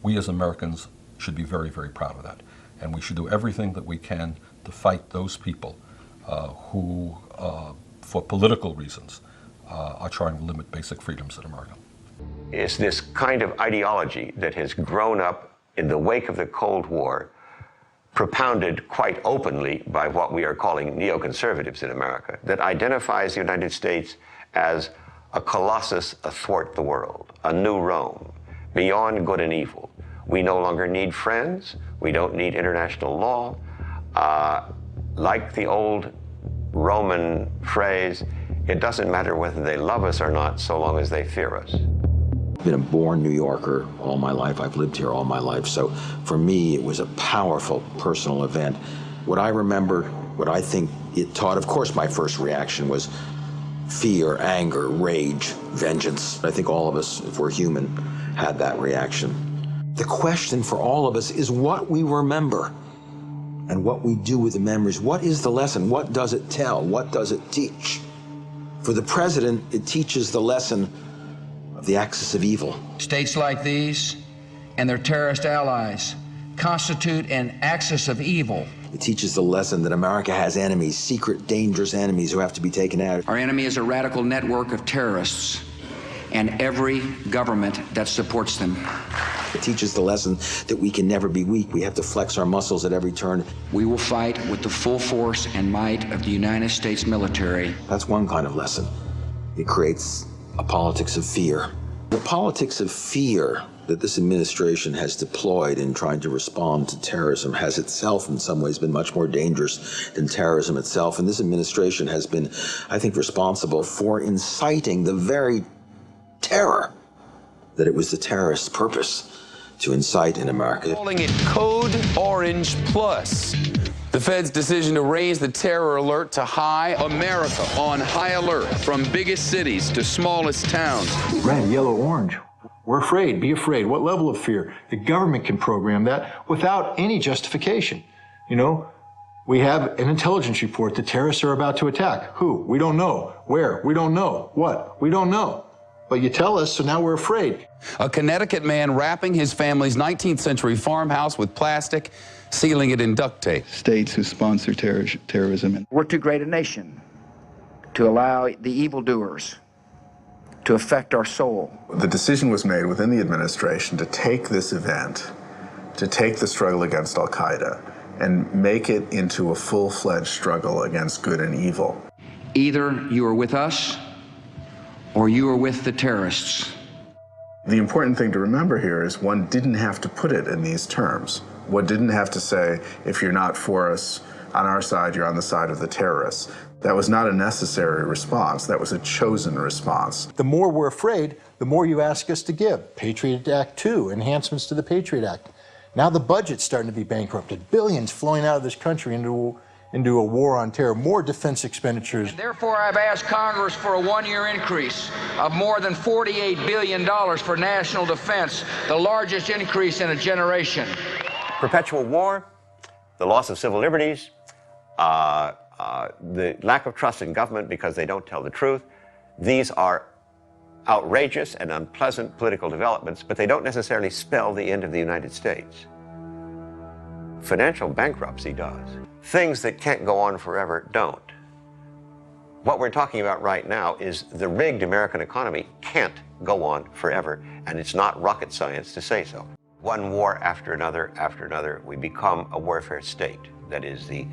we as Americans should be very, very proud of that. And we should do everything that we can to fight those people who, for political reasons, are trying to limit basic freedoms in America. It's this kind of ideology that has grown up in the wake of the Cold War, propounded quite openly by what we are calling neoconservatives in America, that identifies the United States as a colossus athwart the world, a new Rome, beyond good and evil. We no longer need friends. We don't need international law. Like the old Roman phrase, it doesn't matter whether they love us or not, so long as they fear us. I've been a born New Yorker all my life. I've lived here all my life. So for me, it was a powerful personal event. What I remember, what I think it taught, of course, my first reaction was fear, anger, rage, vengeance. I think all of us, if we're human, had that reaction. The question for all of us is what we remember and what we do with the memories. What is the lesson? What does it tell? What does it teach? For the president, it teaches the lesson of the axis of evil. States like these and their terrorist allies constitute an axis of evil. It teaches the lesson that America has enemies, secret, dangerous enemies who have to be taken out. Our enemy is a radical network of terrorists and every government that supports them. It teaches the lesson that we can never be weak. We have to flex our muscles at every turn. We will fight with the full force and might of the United States military. That's one kind of lesson. It creates a politics of fear. The politics of fear that this administration has deployed in trying to respond to terrorism has itself in some ways been much more dangerous than terrorism itself. And this administration has been, I think, responsible for inciting the very terror that it was the terrorists' purpose to incite in America. Calling it Code Orange Plus. The Fed's decision to raise the terror alert to high. America on high alert from biggest cities to smallest towns. Red, yellow, orange. We're afraid. Be afraid. What level of fear? The government can program that without any justification. You know, we have an intelligence report that terrorists are about to attack. Who? We don't know. Where? We don't know. What? We don't know. But you tell us, so now we're afraid. A Connecticut man wrapping his family's 19th century farmhouse with plastic, sealing it in duct tape. States who sponsor terrorism. We're too great a nation to allow the evildoers to affect our soul. The decision was made within the administration to take this event, to take the struggle against Al-Qaeda, and make it into a full-fledged struggle against good and evil. Either you are with us, or you are with the terrorists. The important thing to remember here is one didn't have to put it in these terms. One didn't have to say, if you're not for us, on our side, you're on the side of the terrorists. That was not a necessary response. That was a chosen response. The more we're afraid, the more you ask us to give. Patriot Act 2, enhancements to the Patriot Act. Now the budget's starting to be bankrupted. Billions flowing out of this country into into a war on terror, more defense expenditures. Therefore, I've asked Congress for a one-year increase of more than $48 billion for national defense, the largest increase in a generation. Perpetual war, the loss of civil liberties, the lack of trust in government because they don't tell the truth. These are outrageous and unpleasant political developments, but they don't necessarily spell the end of the United States. Financial bankruptcy does. Things that can't go on forever don't. What we're talking about right now is the rigged American economy can't go on forever, and it's not rocket science to say so. One war after another, we become a warfare state. That is, the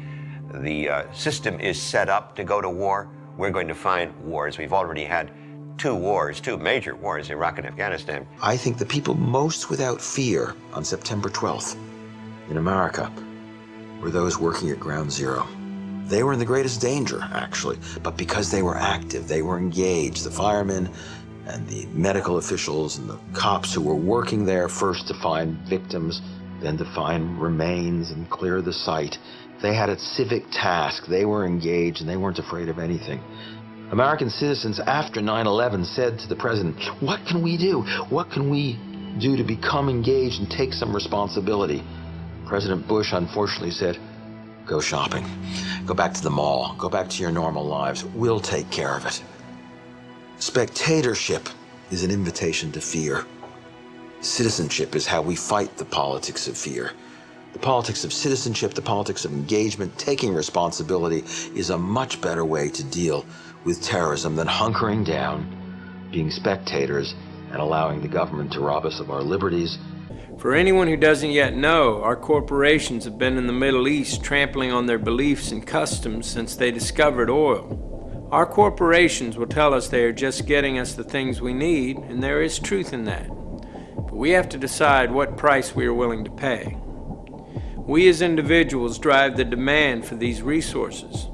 system is set up to go to war. We're going to find wars. We've already had two major wars, Iraq and Afghanistan. I think the people most without fear on September 12th in America were those working at Ground Zero. They were in the greatest danger, actually, but because they were active, they were engaged. The firemen and the medical officials and the cops who were working there first to find victims, then to find remains and clear the site. They had a civic task. They were engaged and they weren't afraid of anything. American citizens after 9/11 said to the president, what can we do? What can we do to become engaged and take some responsibility? President Bush unfortunately said, go shopping, go back to the mall, go back to your normal lives. We'll take care of it. Spectatorship is an invitation to fear. Citizenship is how we fight the politics of fear. The politics of citizenship, the politics of engagement, taking responsibility is a much better way to deal with terrorism than hunkering down, being spectators, and allowing the government to rob us of our liberties. For anyone who doesn't yet know, our corporations have been in the Middle East trampling on their beliefs and customs since they discovered oil. Our corporations will tell us they are just getting us the things we need, and there is truth in that. But we have to decide what price we are willing to pay. We as individuals drive the demand for these resources.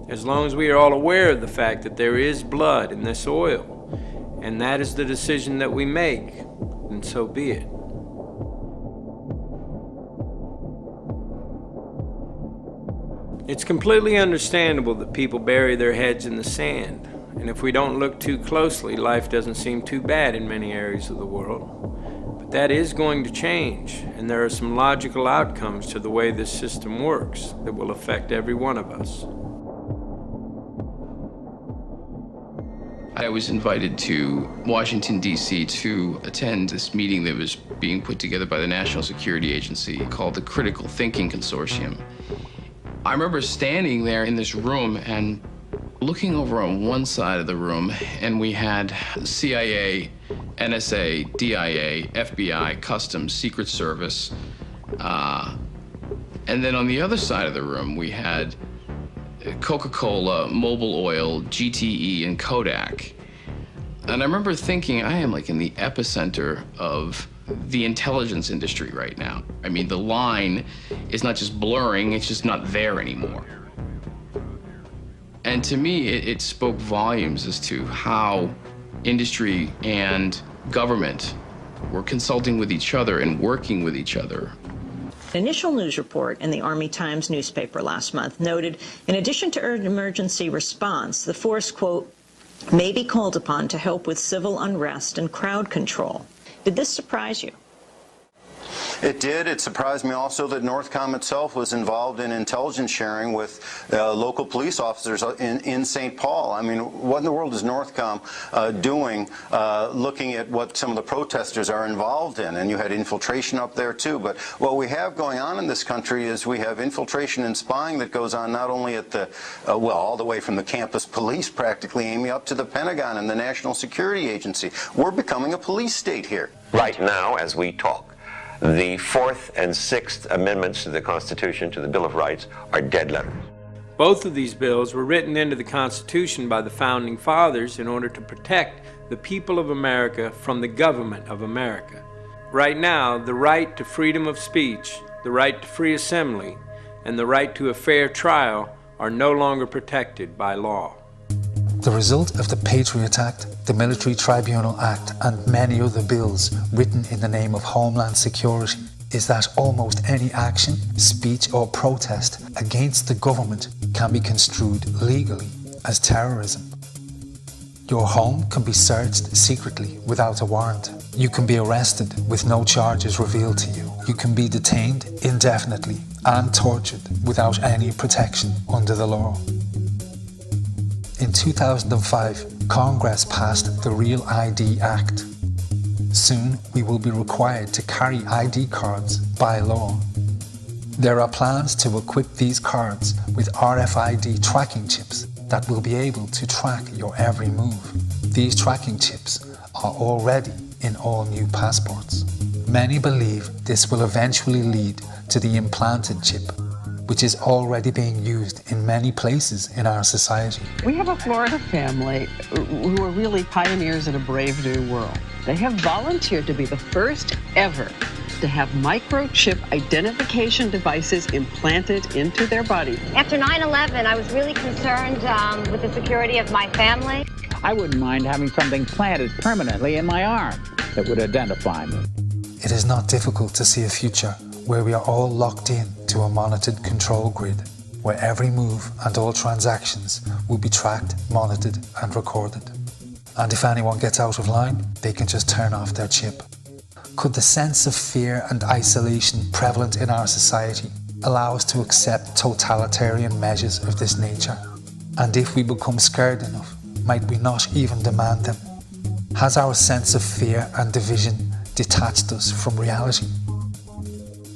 As long as we are all aware of the fact that there is blood in this oil, and that is the decision that we make, then so be it. It's completely understandable that people bury their heads in the sand, and if we don't look too closely, life doesn't seem too bad in many areas of the world. But that is going to change, and there are some logical outcomes to the way this system works that will affect every one of us. I was invited to Washington, D.C. to attend this meeting that was being put together by the National Security Agency called the Critical Thinking Consortium. I remember standing there in this room and looking over on one side of the room, and we had CIA, NSA, DIA, FBI, Customs, Secret Service, and then on the other side of the room we had Coca-Cola, Mobil Oil, GTE, and Kodak. And I remember thinking, I am like in the epicenter of the intelligence industry right now. I mean, the line is not just blurring, it's just not there anymore. And to me, it spoke volumes as to how industry and government were consulting with each other and working with each other. An initial news report in the Army Times newspaper last month noted, in addition to emergency response, the force, quote, may be called upon to help with civil unrest and crowd control. Did this surprise you? It did. It surprised me also that Northcom itself was involved in intelligence sharing with local police officers in St. Paul. I mean, what in the world is Northcom doing looking at what some of the protesters are involved in? And you had infiltration up there too. But what we have going on in this country is we have infiltration and spying that goes on not only at the, well, all the way from the campus police practically, Amy, up to the Pentagon and the National Security Agency. We're becoming a police state here. Right now, as we talk, the Fourth and Sixth Amendments to the Constitution, to the Bill of Rights, are dead letters. Both of these bills were written into the Constitution by the Founding Fathers in order to protect the people of America from the government of America. Right now, the right to freedom of speech, the right to free assembly, and the right to a fair trial are no longer protected by law. The result of the Patriot Act, the Military Tribunal Act, and many other bills written in the name of Homeland Security is that almost any action, speech or protest against the government can be construed legally as terrorism. Your home can be searched secretly without a warrant. You can be arrested with no charges revealed to you. You can be detained indefinitely and tortured without any protection under the law. In 2005, Congress passed the Real ID Act. Soon, we will be required to carry ID cards by law. There are plans to equip these cards with RFID tracking chips that will be able to track your every move. These tracking chips are already in all new passports. Many believe this will eventually lead to the implanted chip, which is already being used in many places in our society. We have a Florida family who are really pioneers in a brave new world. They have volunteered to be the first ever to have microchip identification devices implanted into their body. After 9/11, I was really concerned with the security of my family. I wouldn't mind having something planted permanently in my arm that would identify me. It is not difficult to see a future where we are all locked in to a monitored control grid, where every move and all transactions will be tracked, monitored and recorded. And if anyone gets out of line, they can just turn off their chip. Could the sense of fear and isolation prevalent in our society allow us to accept totalitarian measures of this nature? And if we become scared enough, might we not even demand them? Has our sense of fear and division detached us from reality?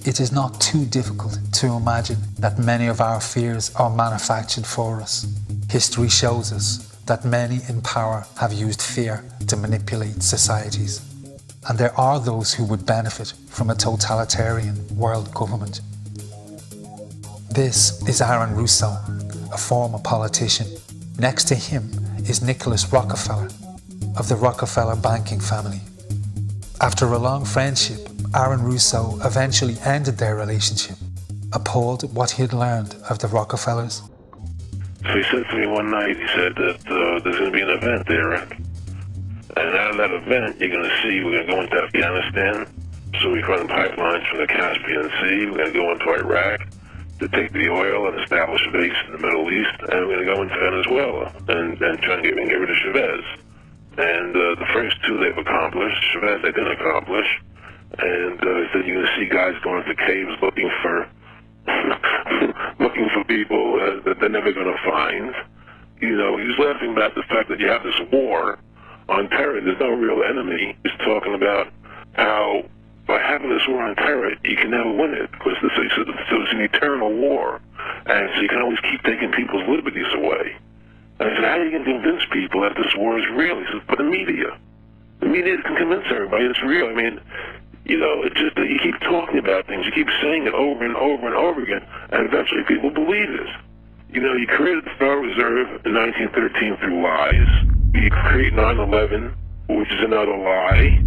It is not too difficult to imagine that many of our fears are manufactured for us. History shows us that many in power have used fear to manipulate societies. And there are those who would benefit from a totalitarian world government. This is Aaron Russo, a former politician. Next to him is Nicholas Rockefeller, of the Rockefeller banking family. After a long friendship, Aaron Russo eventually ended their relationship, appalled at what he had learned of the Rockefellers. So he said to me one night, he said that there's going to be an event there. And out of that event, you're going to see, we're going to go into Afghanistan. So we run pipelines from the Caspian Sea. We're going to go into Iraq to take the oil and establish a base in the Middle East. And we're going to go into Venezuela and try and get rid of Chavez. And the first two they've accomplished. Chavez they didn't accomplish. And he said you're going to see guys going to caves looking for people that they're never going to find. You know, he was laughing about the fact that you have this war on terror. There's no real enemy. He's talking about how by having this war on terror, you can never win it because it's an eternal war. And so you can always keep taking people's liberties away. And I said, how are you going to convince people that this war is real? He says, but the media. The media can convince everybody it's real. I mean, you know, it's just that you keep talking about things. You keep saying it over and over and over again, and eventually people believe it. You know, you created the Federal Reserve in 1913 through lies. You create 9/11, which is another lie.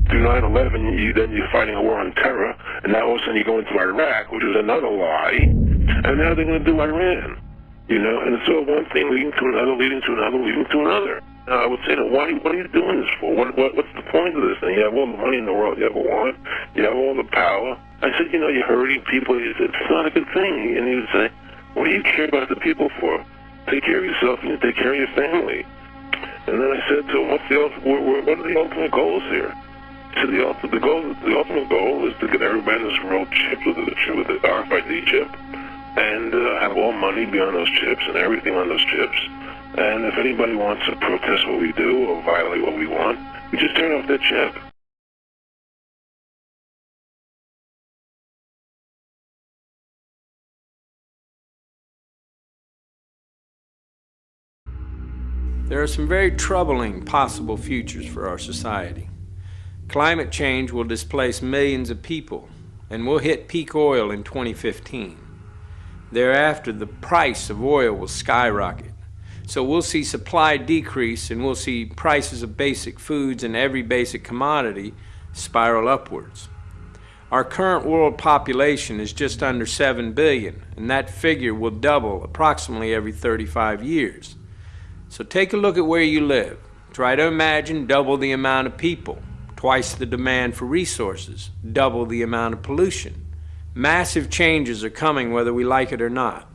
Through 9/11, then you're fighting a war on terror, and now all of a sudden you go into Iraq, which is another lie, and now they're going to do Iran. You know, and it's all one thing leading to another, leading to another, leading to another. Now, I would say, what are you doing this for? What's the point of this thing? You have all the money in the world you ever want. You have all the power. I said, you know, you're hurting people. He said, it's not a good thing. And he would say, what do you care about the people for? Take care of yourself and you take care of your family. And then I said to him, what are the ultimate goals here? He said, the ultimate goal is to get everybody in this world chipped with the RFID chip and have all money be on those chips and everything on those chips. And if anybody wants to protest what we do or violate what we want, we just turn off that chip. There are some very troubling possible futures for our society. Climate change will displace millions of people, and we'll hit peak oil in 2015. Thereafter, the price of oil will skyrocket. So we'll see supply decrease, and we'll see prices of basic foods and every basic commodity spiral upwards. Our current world population is just under 7 billion, and that figure will double approximately every 35 years. So take a look at where you live. Try to imagine double the amount of people. twice the demand for resources, double the amount of pollution. Massive changes are coming whether we like it or not.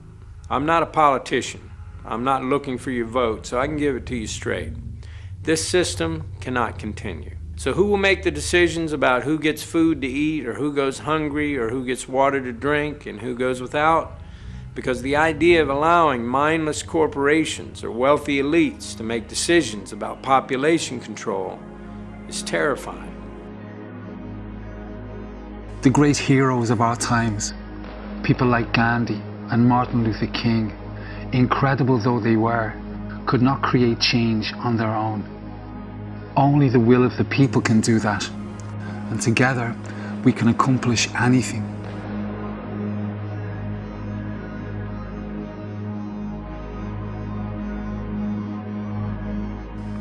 I'm not a politician. I'm not looking for your vote, so I can give it to you straight. This system cannot continue. So who will make the decisions about who gets food to eat, or who goes hungry, or who gets water to drink, and who goes without? Because the idea of allowing mindless corporations or wealthy elites to make decisions about population control is terrifying. The great heroes of our times, people like Gandhi and Martin Luther King, incredible though they were, could not create change on their own. Only the will of the people can do that, and together we can accomplish anything.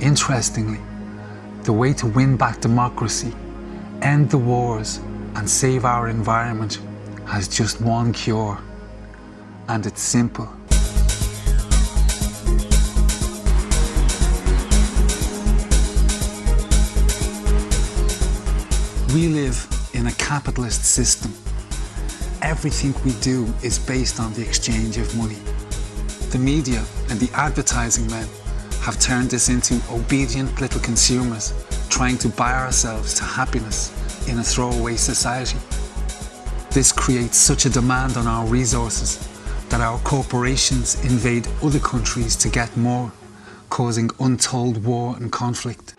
Interestingly, the way to win back democracy, end the wars, and save our environment has just one cure, and it's simple. We live in a capitalist system. Everything we do is based on the exchange of money. The media and the advertising men have turned us into obedient little consumers trying to buy ourselves to happiness in a throwaway society. This creates such a demand on our resources that our corporations invade other countries to get more, causing untold war and conflict.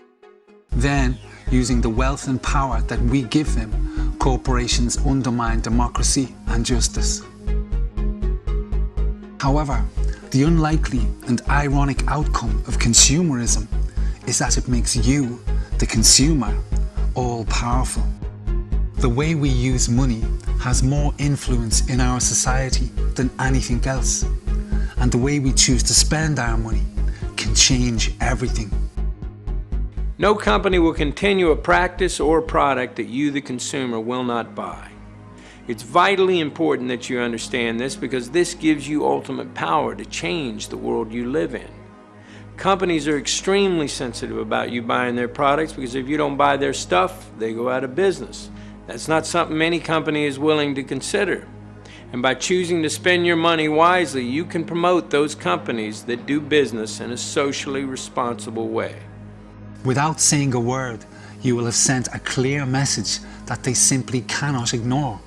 Then, using the wealth and power that we give them, corporations undermine democracy and justice. However, the unlikely and ironic outcome of consumerism is that it makes you, the consumer, all-powerful. The way we use money has more influence in our society than anything else, and the way we choose to spend our money can change everything. No company will continue a practice or a product that you, the consumer, will not buy. It's vitally important that you understand this, because this gives you ultimate power to change the world you live in. Companies are extremely sensitive about you buying their products, because if you don't buy their stuff, they go out of business. That's not something any company is willing to consider. And by choosing to spend your money wisely, you can promote those companies that do business in a socially responsible way. Without saying a word, you will have sent a clear message that they simply cannot ignore.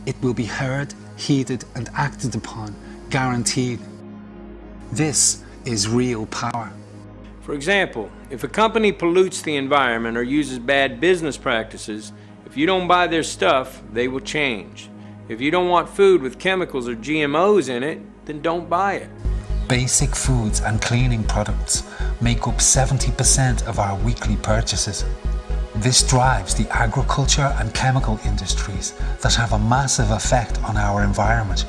It will be heard, heeded, and acted upon, guaranteed. This is real power. For example, if a company pollutes the environment or uses bad business practices, if you don't buy their stuff, they will change. If you don't want food with chemicals or GMOs in it, then don't buy it. Basic foods and cleaning products make up 70% of our weekly purchases. This drives the agriculture and chemical industries that have a massive effect on our environment.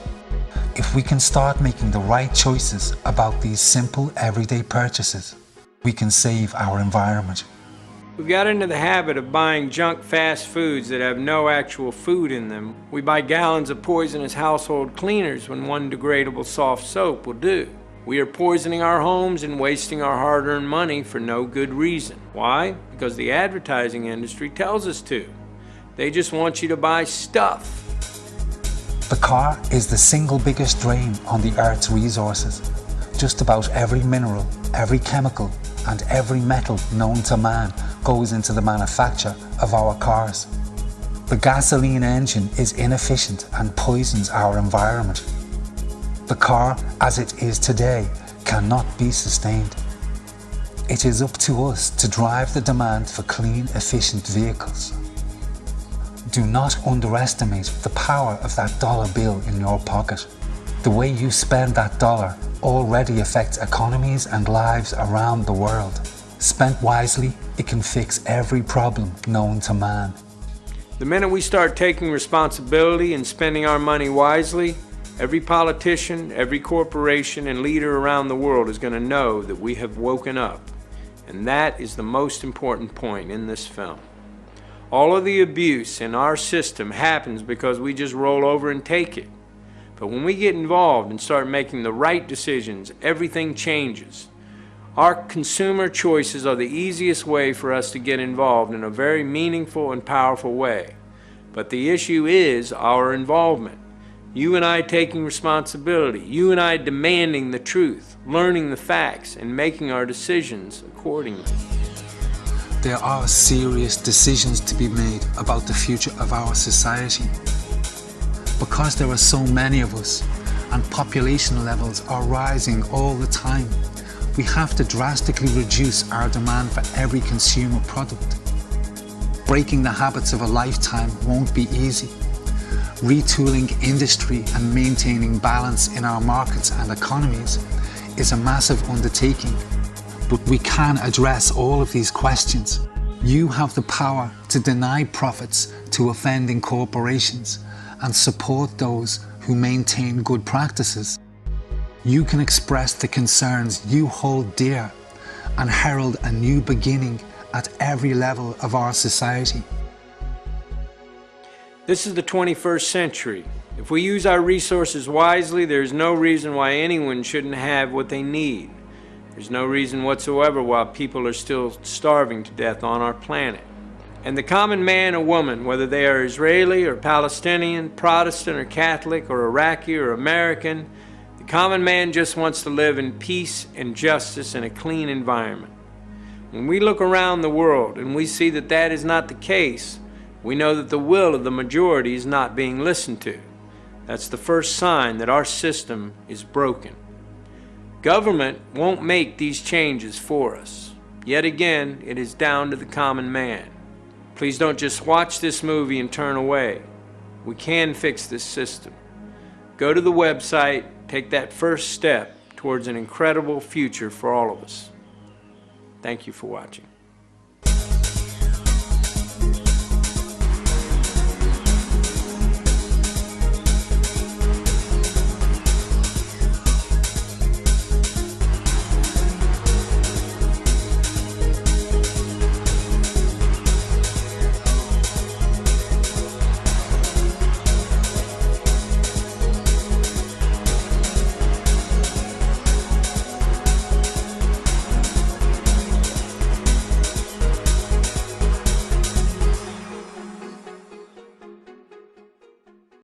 If we can start making the right choices about these simple everyday purchases, we can save our environment. We've got into the habit of buying junk fast foods that have no actual food in them. We buy gallons of poisonous household cleaners when one degradable soft soap will do. We are poisoning our homes and wasting our hard-earned money for no good reason. Why? Because the advertising industry tells us to. They just want you to buy stuff. The car is the single biggest drain on the Earth's resources. Just about every mineral, every chemical, and every metal known to man goes into the manufacture of our cars. The gasoline engine is inefficient and poisons our environment. The car, as it is today, cannot be sustained. It is up to us to drive the demand for clean, efficient vehicles. Do not underestimate the power of that dollar bill in your pocket. The way you spend that dollar already affects economies and lives around the world. Spent wisely, it can fix every problem known to man. The minute we start taking responsibility and spending our money wisely, every politician, every corporation, and leader around the world is going to know that we have woken up. And that is the most important point in this film. All of the abuse in our system happens because we just roll over and take it. But when we get involved and start making the right decisions, everything changes. Our consumer choices are the easiest way for us to get involved in a very meaningful and powerful way. But the issue is our involvement. You and I taking responsibility, you and I demanding the truth, learning the facts, and making our decisions accordingly. There are serious decisions to be made about the future of our society. Because there are so many of us, and population levels are rising all the time, we have to drastically reduce our demand for every consumer product. Breaking the habits of a lifetime won't be easy. Retooling industry and maintaining balance in our markets and economies is a massive undertaking. But we can address all of these questions. You have the power to deny profits to offending corporations and support those who maintain good practices. You can express the concerns you hold dear and herald a new beginning at every level of our society. This is the 21st century. If we use our resources wisely, there's no reason why anyone shouldn't have what they need. There's no reason whatsoever why people are still starving to death on our planet. And the common man or woman, whether they are Israeli or Palestinian, Protestant or Catholic or Iraqi or American, the common man just wants to live in peace and justice in a clean environment. When we look around the world and we see that that is not the case, we know that the will of the majority is not being listened to. That's the first sign that our system is broken. Government won't make these changes for us. Yet again, it is down to the common man. Please don't just watch this movie and turn away. We can fix this system. Go to the website, take that first step towards an incredible future for all of us. Thank you for watching.